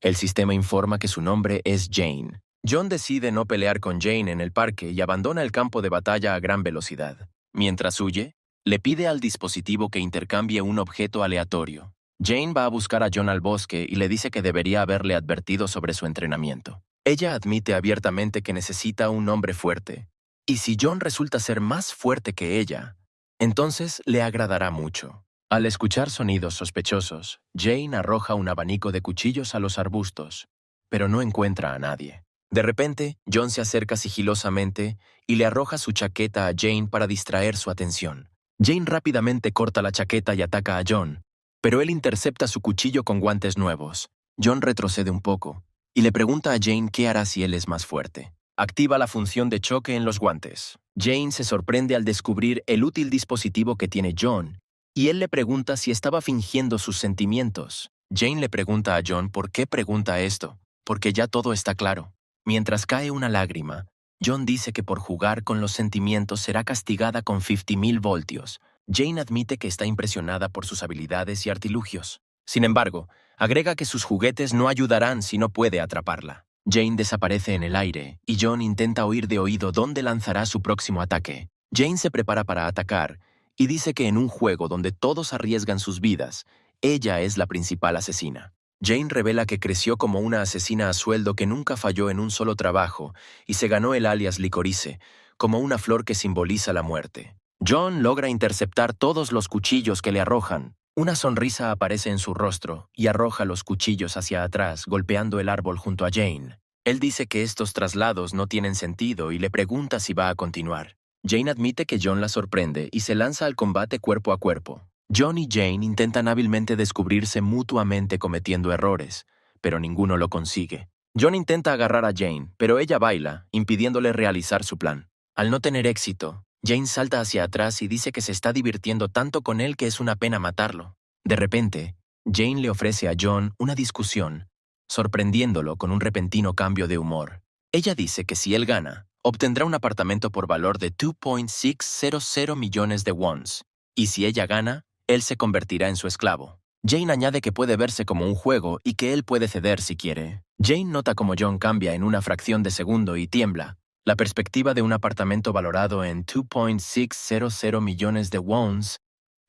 El sistema informa que su nombre es Jane. John decide no pelear con Jane en el parque y abandona el campo de batalla a gran velocidad. Mientras huye, le pide al dispositivo que intercambie un objeto aleatorio. Jane va a buscar a John al bosque y le dice que debería haberle advertido sobre su entrenamiento. Ella admite abiertamente que necesita un hombre fuerte, y si John resulta ser más fuerte que ella, entonces le agradará mucho. Al escuchar sonidos sospechosos, Jane arroja un abanico de cuchillos a los arbustos, pero no encuentra a nadie. De repente, John se acerca sigilosamente y le arroja su chaqueta a Jane para distraer su atención. Jane rápidamente corta la chaqueta y ataca a John, pero él intercepta su cuchillo con guantes nuevos. John retrocede un poco y le pregunta a Jane qué hará si él es más fuerte. Activa la función de choque en los guantes. Jane se sorprende al descubrir el útil dispositivo que tiene John, y él le pregunta si estaba fingiendo sus sentimientos. Jane le pregunta a John por qué pregunta esto, porque ya todo está claro. Mientras cae una lágrima, John dice que por jugar con los sentimientos será castigada con 50,000 voltios. Jane admite que está impresionada por sus habilidades y artilugios. Sin embargo, agrega que sus juguetes no ayudarán si no puede atraparla. Jane desaparece en el aire y John intenta oír de oído dónde lanzará su próximo ataque. Jane se prepara para atacar y dice que en un juego donde todos arriesgan sus vidas, ella es la principal asesina. Jane revela que creció como una asesina a sueldo que nunca falló en un solo trabajo y se ganó el alias Licorice, como una flor que simboliza la muerte. John logra interceptar todos los cuchillos que le arrojan. Una sonrisa aparece en su rostro y arroja los cuchillos hacia atrás, golpeando el árbol junto a Jane. Él dice que estos traslados no tienen sentido y le pregunta si va a continuar. Jane admite que John la sorprende y se lanza al combate cuerpo a cuerpo. John y Jane intentan hábilmente descubrirse mutuamente cometiendo errores, pero ninguno lo consigue. John intenta agarrar a Jane, pero ella baila, impidiéndole realizar su plan. Al no tener éxito, Jane salta hacia atrás y dice que se está divirtiendo tanto con él que es una pena matarlo. De repente, Jane le ofrece a John una discusión, sorprendiéndolo con un repentino cambio de humor. Ella dice que si él gana, obtendrá un apartamento por valor de 2.600 millones de wons, y si ella gana, él se convertirá en su esclavo. Jane añade que puede verse como un juego y que él puede ceder si quiere. Jane nota cómo John cambia en una fracción de segundo y tiembla. La perspectiva de un apartamento valorado en 2.600 millones de wons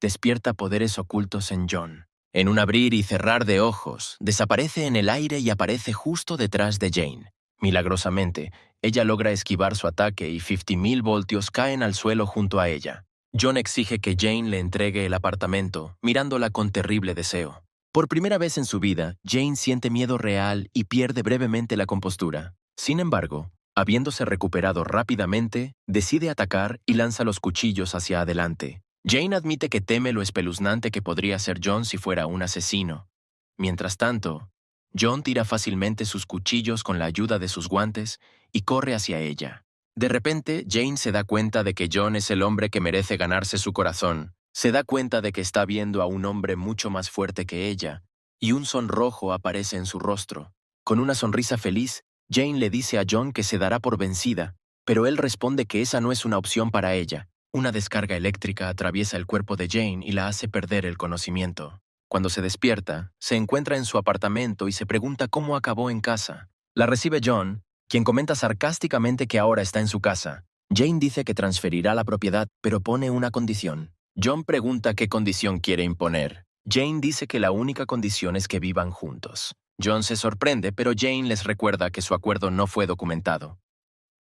despierta poderes ocultos en John. En un abrir y cerrar de ojos, desaparece en el aire y aparece justo detrás de Jane. Milagrosamente, ella logra esquivar su ataque y 50,000 voltios caen al suelo junto a ella. John exige que Jane le entregue el apartamento, mirándola con terrible deseo. Por primera vez en su vida, Jane siente miedo real y pierde brevemente la compostura. Sin embargo, habiéndose recuperado rápidamente, decide atacar y lanza los cuchillos hacia adelante. Jane admite que teme lo espeluznante que podría ser John si fuera un asesino. Mientras tanto, John tira fácilmente sus cuchillos con la ayuda de sus guantes y corre hacia ella. De repente, Jane se da cuenta de que John es el hombre que merece ganarse su corazón. Se da cuenta de que está viendo a un hombre mucho más fuerte que ella, y un sonrojo aparece en su rostro. Con una sonrisa feliz, Jane le dice a John que se dará por vencida, pero él responde que esa no es una opción para ella. Una descarga eléctrica atraviesa el cuerpo de Jane y la hace perder el conocimiento. Cuando se despierta, se encuentra en su apartamento y se pregunta cómo acabó en casa. La recibe John, quien comenta sarcásticamente que ahora está en su casa. Jane dice que transferirá la propiedad, pero pone una condición. John pregunta qué condición quiere imponer. Jane dice que la única condición es que vivan juntos. John se sorprende, pero Jane les recuerda que su acuerdo no fue documentado.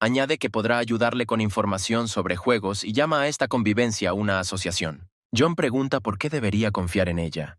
Añade que podrá ayudarle con información sobre juegos y llama a esta convivencia una asociación. John pregunta por qué debería confiar en ella.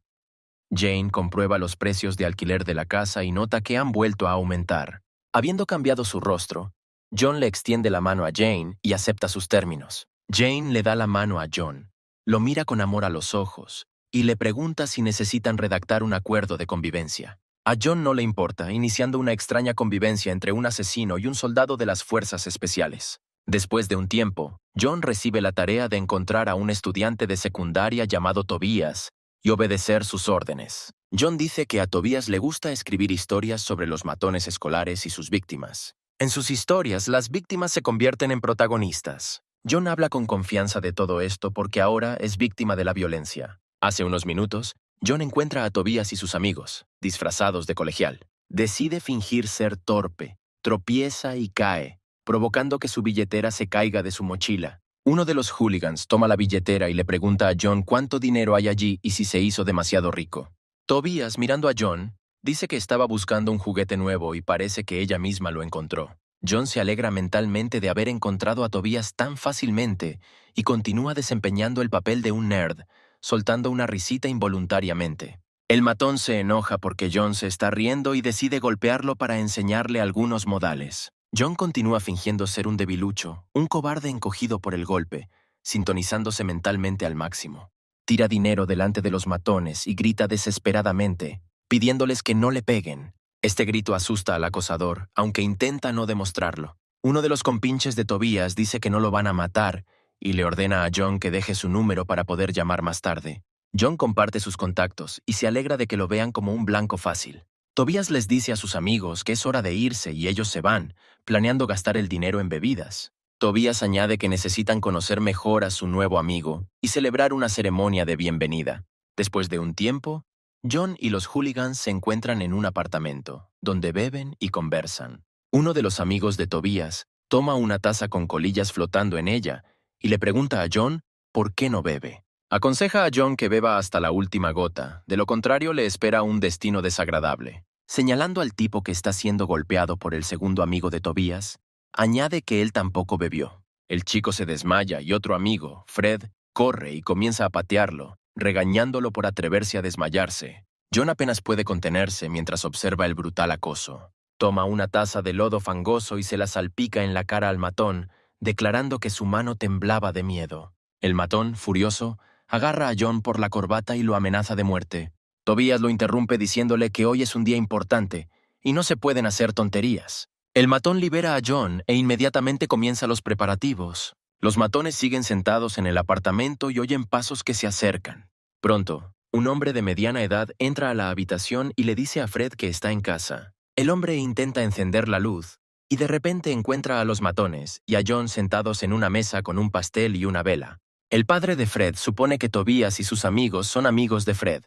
Jane comprueba los precios de alquiler de la casa y nota que han vuelto a aumentar. Habiendo cambiado su rostro, John le extiende la mano a Jane y acepta sus términos. Jane le da la mano a John, lo mira con amor a los ojos y le pregunta si necesitan redactar un acuerdo de convivencia. A John no le importa, iniciando una extraña convivencia entre un asesino y un soldado de las fuerzas especiales. Después de un tiempo, John recibe la tarea de encontrar a un estudiante de secundaria llamado Tobias y obedecer sus órdenes. John dice que a Tobias le gusta escribir historias sobre los matones escolares y sus víctimas. En sus historias, las víctimas se convierten en protagonistas. John habla con confianza de todo esto porque ahora es víctima de la violencia. Hace unos minutos, John encuentra a Tobias y sus amigos, disfrazados de colegial. Decide fingir ser torpe, tropieza y cae, provocando que su billetera se caiga de su mochila. Uno de los hooligans toma la billetera y le pregunta a John cuánto dinero hay allí y si se hizo demasiado rico. Tobias, mirando a John, dice que estaba buscando un juguete nuevo y parece que ella misma lo encontró. John se alegra mentalmente de haber encontrado a Tobias tan fácilmente y continúa desempeñando el papel de un nerd, soltando una risita involuntariamente. El matón se enoja porque John se está riendo y decide golpearlo para enseñarle algunos modales. John continúa fingiendo ser un debilucho, un cobarde encogido por el golpe, sintonizándose mentalmente al máximo. Tira dinero delante de los matones y grita desesperadamente, pidiéndoles que no le peguen. Este grito asusta al acosador, aunque intenta no demostrarlo. Uno de los compinches de Tobias dice que no lo van a matar y le ordena a John que deje su número para poder llamar más tarde. John comparte sus contactos y se alegra de que lo vean como un blanco fácil. Tobias les dice a sus amigos que es hora de irse y ellos se van, planeando gastar el dinero en bebidas. Tobias añade que necesitan conocer mejor a su nuevo amigo y celebrar una ceremonia de bienvenida. Después de un tiempo, John y los hooligans se encuentran en un apartamento, donde beben y conversan. Uno de los amigos de Tobias toma una taza con colillas flotando en ella y le pregunta a John por qué no bebe. Aconseja a John que beba hasta la última gota, de lo contrario le espera un destino desagradable. Señalando al tipo que está siendo golpeado por el segundo amigo de Tobias, añade que él tampoco bebió. El chico se desmaya y otro amigo, Fred, corre y comienza a patearlo, regañándolo por atreverse a desmayarse. John apenas puede contenerse mientras observa el brutal acoso. Toma una taza de lodo fangoso y se la salpica en la cara al matón, declarando que su mano temblaba de miedo. El matón, furioso, agarra a John por la corbata y lo amenaza de muerte. Tobias lo interrumpe diciéndole que hoy es un día importante y no se pueden hacer tonterías. El matón libera a John e inmediatamente comienza los preparativos. Los matones siguen sentados en el apartamento y oyen pasos que se acercan. Pronto, un hombre de mediana edad entra a la habitación y le dice a Fred que está en casa. El hombre intenta encender la luz y de repente encuentra a los matones y a John sentados en una mesa con un pastel y una vela. El padre de Fred supone que Tobias y sus amigos son amigos de Fred,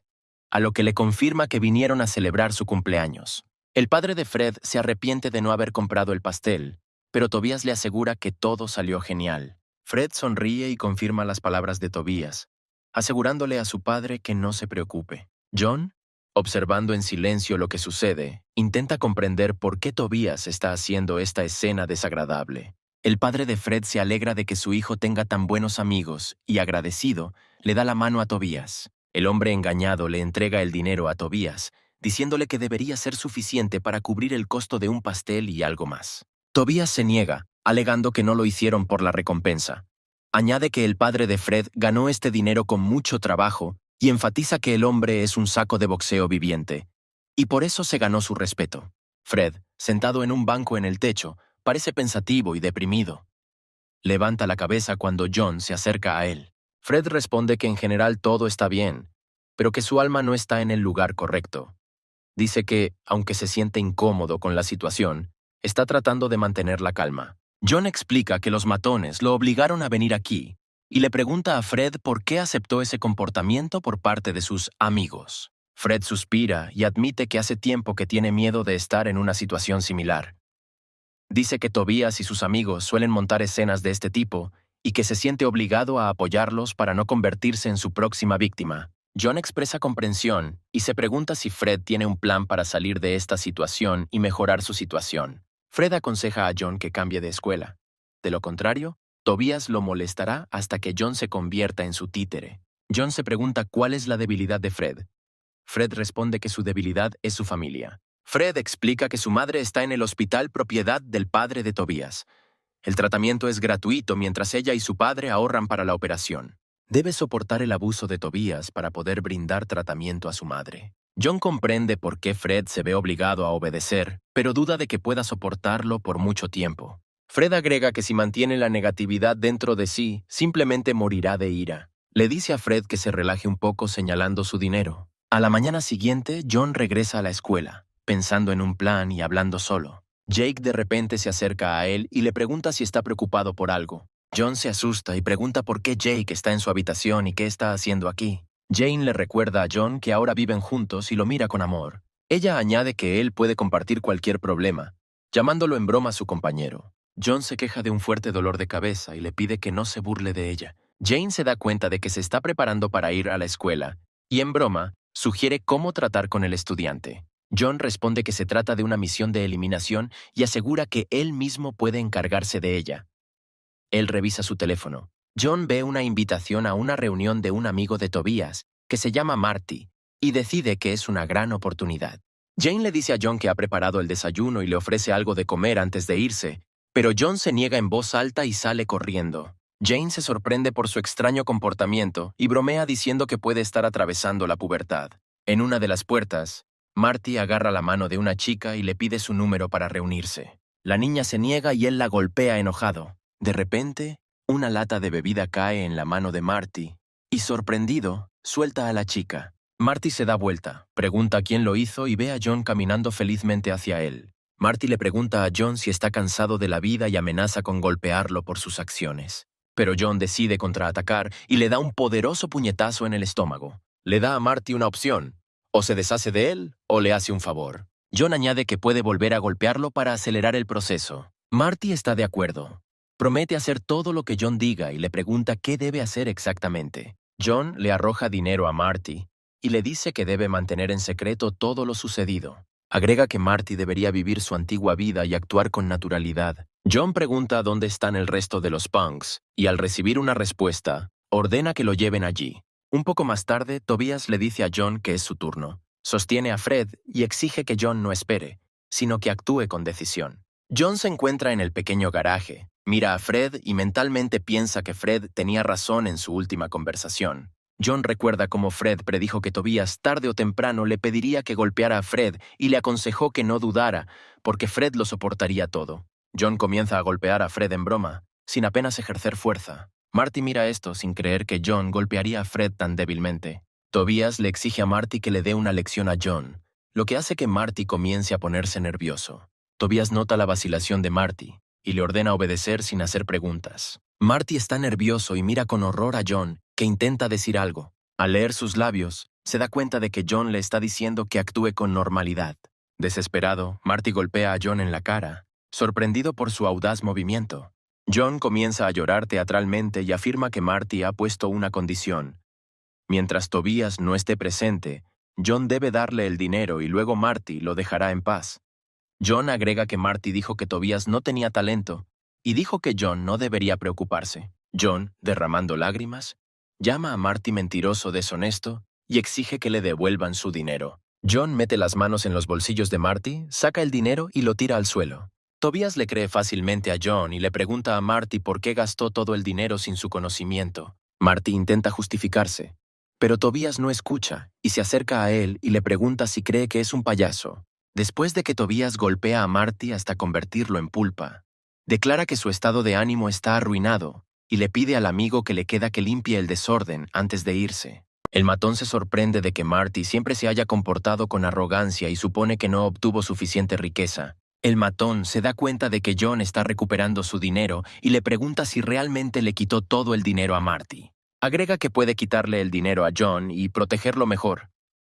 a lo que le confirma que vinieron a celebrar su cumpleaños. El padre de Fred se arrepiente de no haber comprado el pastel, pero Tobias le asegura que todo salió genial. Fred sonríe y confirma las palabras de Tobias, asegurándole a su padre que no se preocupe. John, observando en silencio lo que sucede, intenta comprender por qué Tobias está haciendo esta escena desagradable. El padre de Fred se alegra de que su hijo tenga tan buenos amigos y, agradecido, le da la mano a Tobias. El hombre engañado le entrega el dinero a Tobias, diciéndole que debería ser suficiente para cubrir el costo de un pastel y algo más. Tobias se niega, alegando que no lo hicieron por la recompensa. Añade que el padre de Fred ganó este dinero con mucho trabajo y enfatiza que el hombre es un saco de boxeo viviente, y por eso se ganó su respeto. Fred, sentado en un banco en el techo, parece pensativo y deprimido. Levanta la cabeza cuando John se acerca a él. Fred responde que en general todo está bien, pero que su alma no está en el lugar correcto. Dice que, aunque se siente incómodo con la situación, está tratando de mantener la calma. John explica que los matones lo obligaron a venir aquí y le pregunta a Fred por qué aceptó ese comportamiento por parte de sus amigos. Fred suspira y admite que hace tiempo que tiene miedo de estar en una situación similar. Dice que Tobias y sus amigos suelen montar escenas de este tipo y que se siente obligado a apoyarlos para no convertirse en su próxima víctima. John expresa comprensión y se pregunta si Fred tiene un plan para salir de esta situación y mejorar su situación. Fred aconseja a John que cambie de escuela. De lo contrario, Tobias lo molestará hasta que John se convierta en su títere. John se pregunta cuál es la debilidad de Fred. Fred responde que su debilidad es su familia. Fred explica que su madre está en el hospital propiedad del padre de Tobias. El tratamiento es gratuito mientras ella y su padre ahorran para la operación. Debe soportar el abuso de Tobias para poder brindar tratamiento a su madre. John comprende por qué Fred se ve obligado a obedecer, pero duda de que pueda soportarlo por mucho tiempo. Fred agrega que si mantiene la negatividad dentro de sí, simplemente morirá de ira. Le dice a Fred que se relaje un poco señalando su dinero. A la mañana siguiente, John regresa a la escuela, pensando en un plan y hablando solo. Jake de repente se acerca a él y le pregunta si está preocupado por algo. John se asusta y pregunta por qué Jake está en su habitación y qué está haciendo aquí. Jane le recuerda a John que ahora viven juntos y lo mira con amor. Ella añade que él puede compartir cualquier problema, llamándolo en broma a su compañero. John se queja de un fuerte dolor de cabeza y le pide que no se burle de ella. Jane se da cuenta de que se está preparando para ir a la escuela y, en broma, sugiere cómo tratar con el estudiante. John responde que se trata de una misión de eliminación y asegura que él mismo puede encargarse de ella. Él revisa su teléfono. John ve una invitación a una reunión de un amigo de Tobias, que se llama Marty, y decide que es una gran oportunidad. Jane le dice a John que ha preparado el desayuno y le ofrece algo de comer antes de irse, pero John se niega en voz alta y sale corriendo. Jane se sorprende por su extraño comportamiento y bromea diciendo que puede estar atravesando la pubertad. En una de las puertas, Marty agarra la mano de una chica y le pide su número para reunirse. La niña se niega y él la golpea enojado. De repente, una lata de bebida cae en la mano de Marty y, sorprendido, suelta a la chica. Marty se da vuelta, pregunta quién lo hizo y ve a John caminando felizmente hacia él. Marty le pregunta a John si está cansado de la vida y amenaza con golpearlo por sus acciones. Pero John decide contraatacar y le da un poderoso puñetazo en el estómago. Le da a Marty una opción: o se deshace de él o le hace un favor. John añade que puede volver a golpearlo para acelerar el proceso. Marty está de acuerdo. Promete hacer todo lo que John diga y le pregunta qué debe hacer exactamente. John le arroja dinero a Marty y le dice que debe mantener en secreto todo lo sucedido. Agrega que Marty debería vivir su antigua vida y actuar con naturalidad. John pregunta dónde están el resto de los punks y, al recibir una respuesta, ordena que lo lleven allí. Un poco más tarde, Tobias le dice a John que es su turno. Sostiene a Fred y exige que John no espere, sino que actúe con decisión. John se encuentra en el pequeño garaje, mira a Fred y mentalmente piensa que Fred tenía razón en su última conversación. John recuerda cómo Fred predijo que Tobias tarde o temprano le pediría que golpeara a Fred y le aconsejó que no dudara, porque Fred lo soportaría todo. John comienza a golpear a Fred en broma, sin apenas ejercer fuerza. Marty mira esto sin creer que John golpearía a Fred tan débilmente. Tobias le exige a Marty que le dé una lección a John, lo que hace que Marty comience a ponerse nervioso. Tobias nota la vacilación de Marty y le ordena obedecer sin hacer preguntas. Marty está nervioso y mira con horror a John, que intenta decir algo. Al leer sus labios, se da cuenta de que John le está diciendo que actúe con normalidad. Desesperado, Marty golpea a John en la cara, sorprendido por su audaz movimiento. John comienza a llorar teatralmente y afirma que Marty ha puesto una condición. Mientras Tobias no esté presente, John debe darle el dinero y luego Marty lo dejará en paz. John agrega que Marty dijo que Tobias no tenía talento y dijo que John no debería preocuparse. John, derramando lágrimas, llama a Marty mentiroso deshonesto y exige que le devuelvan su dinero. John mete las manos en los bolsillos de Marty, saca el dinero y lo tira al suelo. Tobias le cree fácilmente a John y le pregunta a Marty por qué gastó todo el dinero sin su conocimiento. Marty intenta justificarse, pero Tobias no escucha y se acerca a él y le pregunta si cree que es un payaso. Después de que Tobias golpea a Marty hasta convertirlo en pulpa, declara que su estado de ánimo está arruinado y le pide al amigo que le queda que limpie el desorden antes de irse. El matón se sorprende de que Marty siempre se haya comportado con arrogancia y supone que no obtuvo suficiente riqueza. El matón se da cuenta de que John está recuperando su dinero y le pregunta si realmente le quitó todo el dinero a Marty. Agrega que puede quitarle el dinero a John y protegerlo mejor,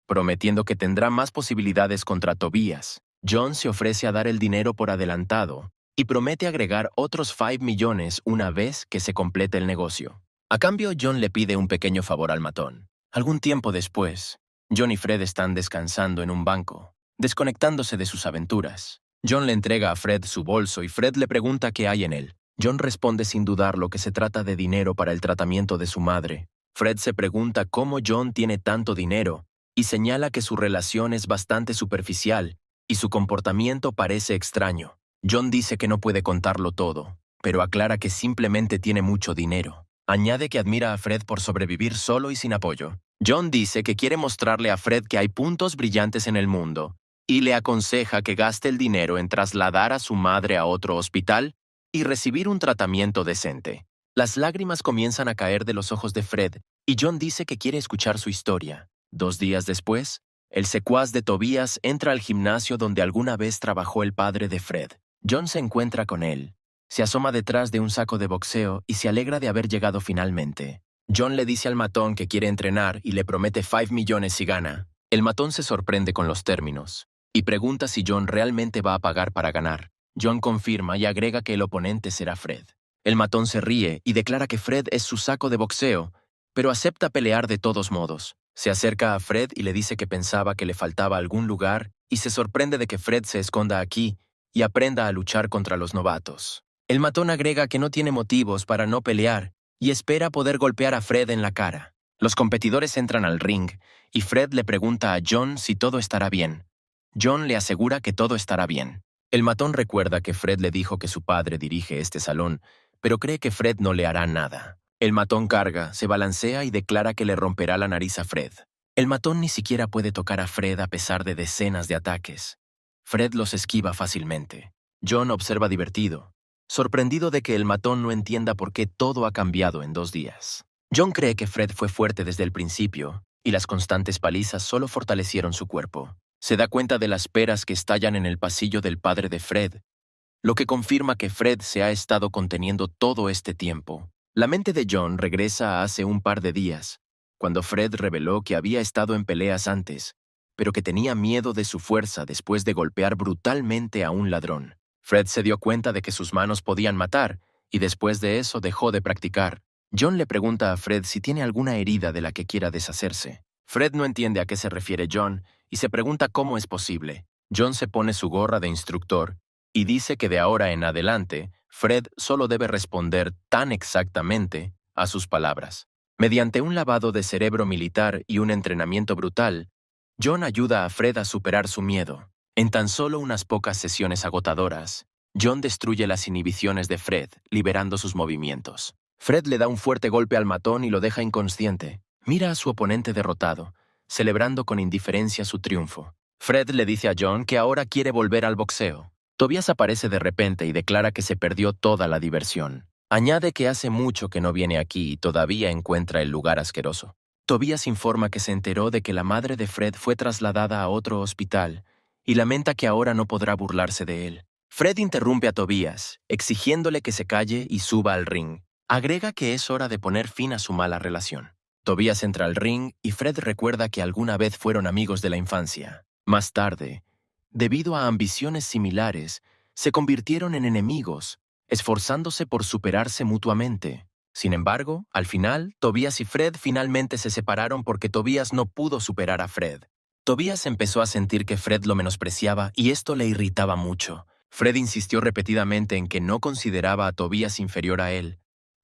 prometiendo que tendrá más posibilidades contra Tobias. John se ofrece a dar el dinero por adelantado y promete agregar otros 5 millones una vez que se complete el negocio. A cambio, John le pide un pequeño favor al matón. Algún tiempo después, John y Fred están descansando en un banco, desconectándose de sus aventuras. John le entrega a Fred su bolso y Fred le pregunta qué hay en él. John responde sin dudarlo que se trata de dinero para el tratamiento de su madre. Fred se pregunta cómo John tiene tanto dinero y señala que su relación es bastante superficial y su comportamiento parece extraño. John dice que no puede contarlo todo, pero aclara que simplemente tiene mucho dinero. Añade que admira a Fred por sobrevivir solo y sin apoyo. John dice que quiere mostrarle a Fred que hay puntos brillantes en el mundo y le aconseja que gaste el dinero en trasladar a su madre a otro hospital y recibir un tratamiento decente. Las lágrimas comienzan a caer de los ojos de Fred y John dice que quiere escuchar su historia. 2 días después, el secuaz de Tobías entra al gimnasio donde alguna vez trabajó el padre de Fred. John se encuentra con él. Se asoma detrás de un saco de boxeo y se alegra de haber llegado finalmente. John le dice al matón que quiere entrenar y le promete 5 millones si gana. El matón se sorprende con los términos y pregunta si John realmente va a pagar para ganar. John confirma y agrega que el oponente será Fred. El matón se ríe y declara que Fred es su saco de boxeo, pero acepta pelear de todos modos. Se acerca a Fred y le dice que pensaba que le faltaba algún lugar y se sorprende de que Fred se esconda aquí y aprenda a luchar contra los novatos. El matón agrega que no tiene motivos para no pelear y espera poder golpear a Fred en la cara. Los competidores entran al ring y Fred le pregunta a John si todo estará bien. John le asegura que todo estará bien. El matón recuerda que Fred le dijo que su padre dirige este salón, pero cree que Fred no le hará nada. El matón carga, se balancea y declara que le romperá la nariz a Fred. El matón ni siquiera puede tocar a Fred a pesar de decenas de ataques. Fred los esquiva fácilmente. John observa divertido, sorprendido de que el matón no entienda por qué todo ha cambiado en 2 días. John cree que Fred fue fuerte desde el principio y las constantes palizas solo fortalecieron su cuerpo. Se da cuenta de las peras que estallan en el pasillo del padre de Fred, lo que confirma que Fred se ha estado conteniendo todo este tiempo. La mente de John regresa a hace un par de días, cuando Fred reveló que había estado en peleas antes, pero que tenía miedo de su fuerza después de golpear brutalmente a un ladrón. Fred se dio cuenta de que sus manos podían matar, y después de eso dejó de practicar. John le pregunta a Fred si tiene alguna herida de la que quiera deshacerse. Fred no entiende a qué se refiere John y se pregunta cómo es posible. John se pone su gorra de instructor y dice que de ahora en adelante, Fred solo debe responder tan exactamente a sus palabras. Mediante un lavado de cerebro militar y un entrenamiento brutal, John ayuda a Fred a superar su miedo. En tan solo unas pocas sesiones agotadoras, John destruye las inhibiciones de Fred, liberando sus movimientos. Fred le da un fuerte golpe al matón y lo deja inconsciente. Mira a su oponente derrotado, celebrando con indiferencia su triunfo. Fred le dice a John que ahora quiere volver al boxeo. Tobías aparece de repente y declara que se perdió toda la diversión. Añade que hace mucho que no viene aquí y todavía encuentra el lugar asqueroso. Tobías informa que se enteró de que la madre de Fred fue trasladada a otro hospital y lamenta que ahora no podrá burlarse de él. Fred interrumpe a Tobías, exigiéndole que se calle y suba al ring. Agrega que es hora de poner fin a su mala relación. Tobías entra al ring y Fred recuerda que alguna vez fueron amigos de la infancia. Más tarde, debido a ambiciones similares, se convirtieron en enemigos, esforzándose por superarse mutuamente. Sin embargo, al final, Tobías y Fred finalmente se separaron porque Tobías no pudo superar a Fred. Tobías empezó a sentir que Fred lo menospreciaba y esto le irritaba mucho. Fred insistió repetidamente en que no consideraba a Tobías inferior a él,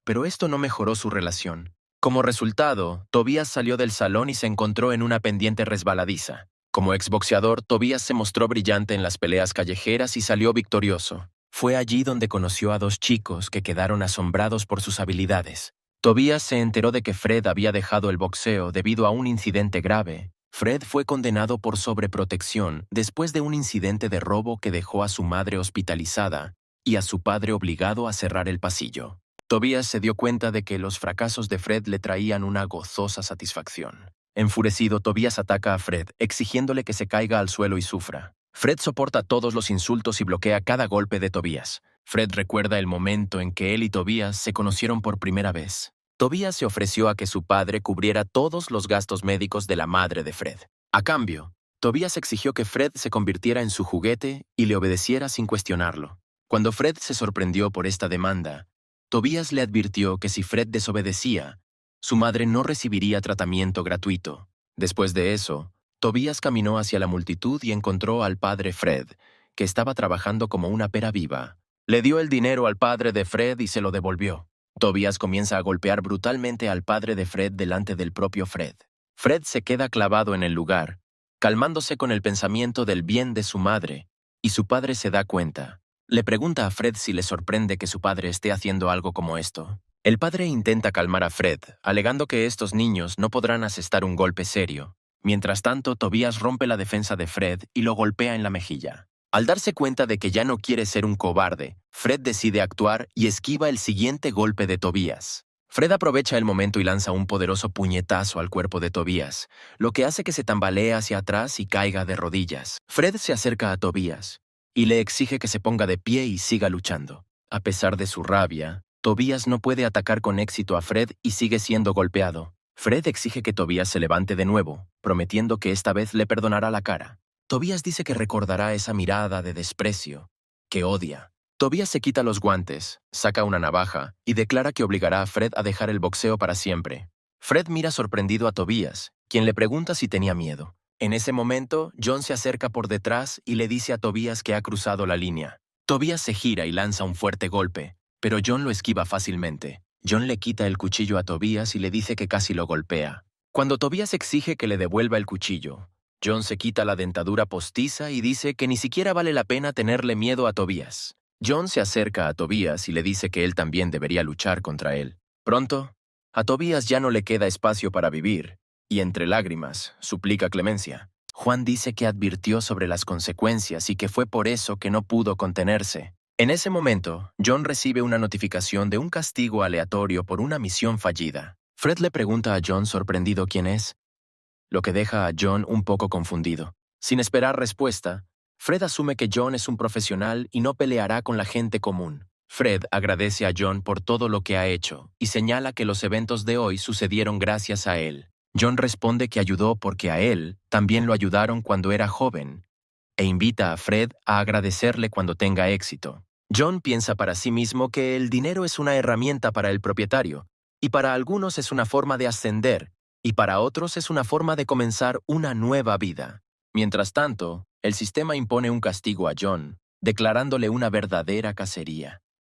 pero esto no mejoró su relación. Como resultado, Tobías salió del salón y se encontró en una pendiente resbaladiza. Como exboxeador, Tobías se mostró brillante en las peleas callejeras y salió victorioso. Fue allí donde conoció a 2 chicos que quedaron asombrados por sus habilidades. Tobías se enteró de que Fred había dejado el boxeo debido a un incidente grave. Fred fue condenado por sobreprotección después de un incidente de robo que dejó a su madre hospitalizada y a su padre obligado a cerrar el pasillo. Tobías se dio cuenta de que los fracasos de Fred le traían una gozosa satisfacción. Enfurecido, Tobías ataca a Fred, exigiéndole que se caiga al suelo y sufra. Fred soporta todos los insultos y bloquea cada golpe de Tobías. Fred recuerda el momento en que él y Tobías se conocieron por primera vez. Tobías se ofreció a que su padre cubriera todos los gastos médicos de la madre de Fred. A cambio, Tobías exigió que Fred se convirtiera en su juguete y le obedeciera sin cuestionarlo. Cuando Fred se sorprendió por esta demanda, Tobías le advirtió que si Fred desobedecía, su madre no recibiría tratamiento gratuito. Después de eso, Tobías caminó hacia la multitud y encontró al padre Fred, que estaba trabajando como una pera viva. Le dio el dinero al padre de Fred y se lo devolvió. Tobías comienza a golpear brutalmente al padre de Fred delante del propio Fred. Fred se queda clavado en el lugar, calmándose con el pensamiento del bien de su madre, y su padre se da cuenta. Le pregunta a Fred si le sorprende que su padre esté haciendo algo como esto. El padre intenta calmar a Fred, alegando que estos niños no podrán asestar un golpe serio. Mientras tanto, Tobías rompe la defensa de Fred y lo golpea en la mejilla. Al darse cuenta de que ya no quiere ser un cobarde, Fred decide actuar y esquiva el siguiente golpe de Tobías. Fred aprovecha el momento y lanza un poderoso puñetazo al cuerpo de Tobías, lo que hace que se tambalee hacia atrás y caiga de rodillas. Fred se acerca a Tobías y le exige que se ponga de pie y siga luchando. A pesar de su rabia, Tobías no puede atacar con éxito a Fred y sigue siendo golpeado. Fred exige que Tobías se levante de nuevo, prometiendo que esta vez le perdonará la cara. Tobías dice que recordará esa mirada de desprecio, que odia. Tobías se quita los guantes, saca una navaja y declara que obligará a Fred a dejar el boxeo para siempre. Fred mira sorprendido a Tobías, quien le pregunta si tenía miedo. En ese momento, John se acerca por detrás y le dice a Tobías que ha cruzado la línea. Tobías se gira y lanza un fuerte golpe, pero John lo esquiva fácilmente. John le quita el cuchillo a Tobías y le dice que casi lo golpea. Cuando Tobías exige que le devuelva el cuchillo, John se quita la dentadura postiza y dice que ni siquiera vale la pena tenerle miedo a Tobías. John se acerca a Tobías y le dice que él también debería luchar contra él. Pronto, a Tobías ya no le queda espacio para vivir, y entre lágrimas, suplica clemencia. Juan dice que advirtió sobre las consecuencias y que fue por eso que no pudo contenerse. En ese momento, John recibe una notificación de un castigo aleatorio por una misión fallida. Fred le pregunta a John sorprendido quién es, lo que deja a John un poco confundido. Sin esperar respuesta, Fred asume que John es un profesional y no peleará con la gente común. Fred agradece a John por todo lo que ha hecho y señala que los eventos de hoy sucedieron gracias a él. John responde que ayudó porque a él también lo ayudaron cuando era joven e invita a Fred a agradecerle cuando tenga éxito. John piensa para sí mismo que el dinero es una herramienta para el propietario y para algunos es una forma de ascender y para otros es una forma de comenzar una nueva vida. Mientras tanto, el sistema impone un castigo a John, declarándole una verdadera cacería.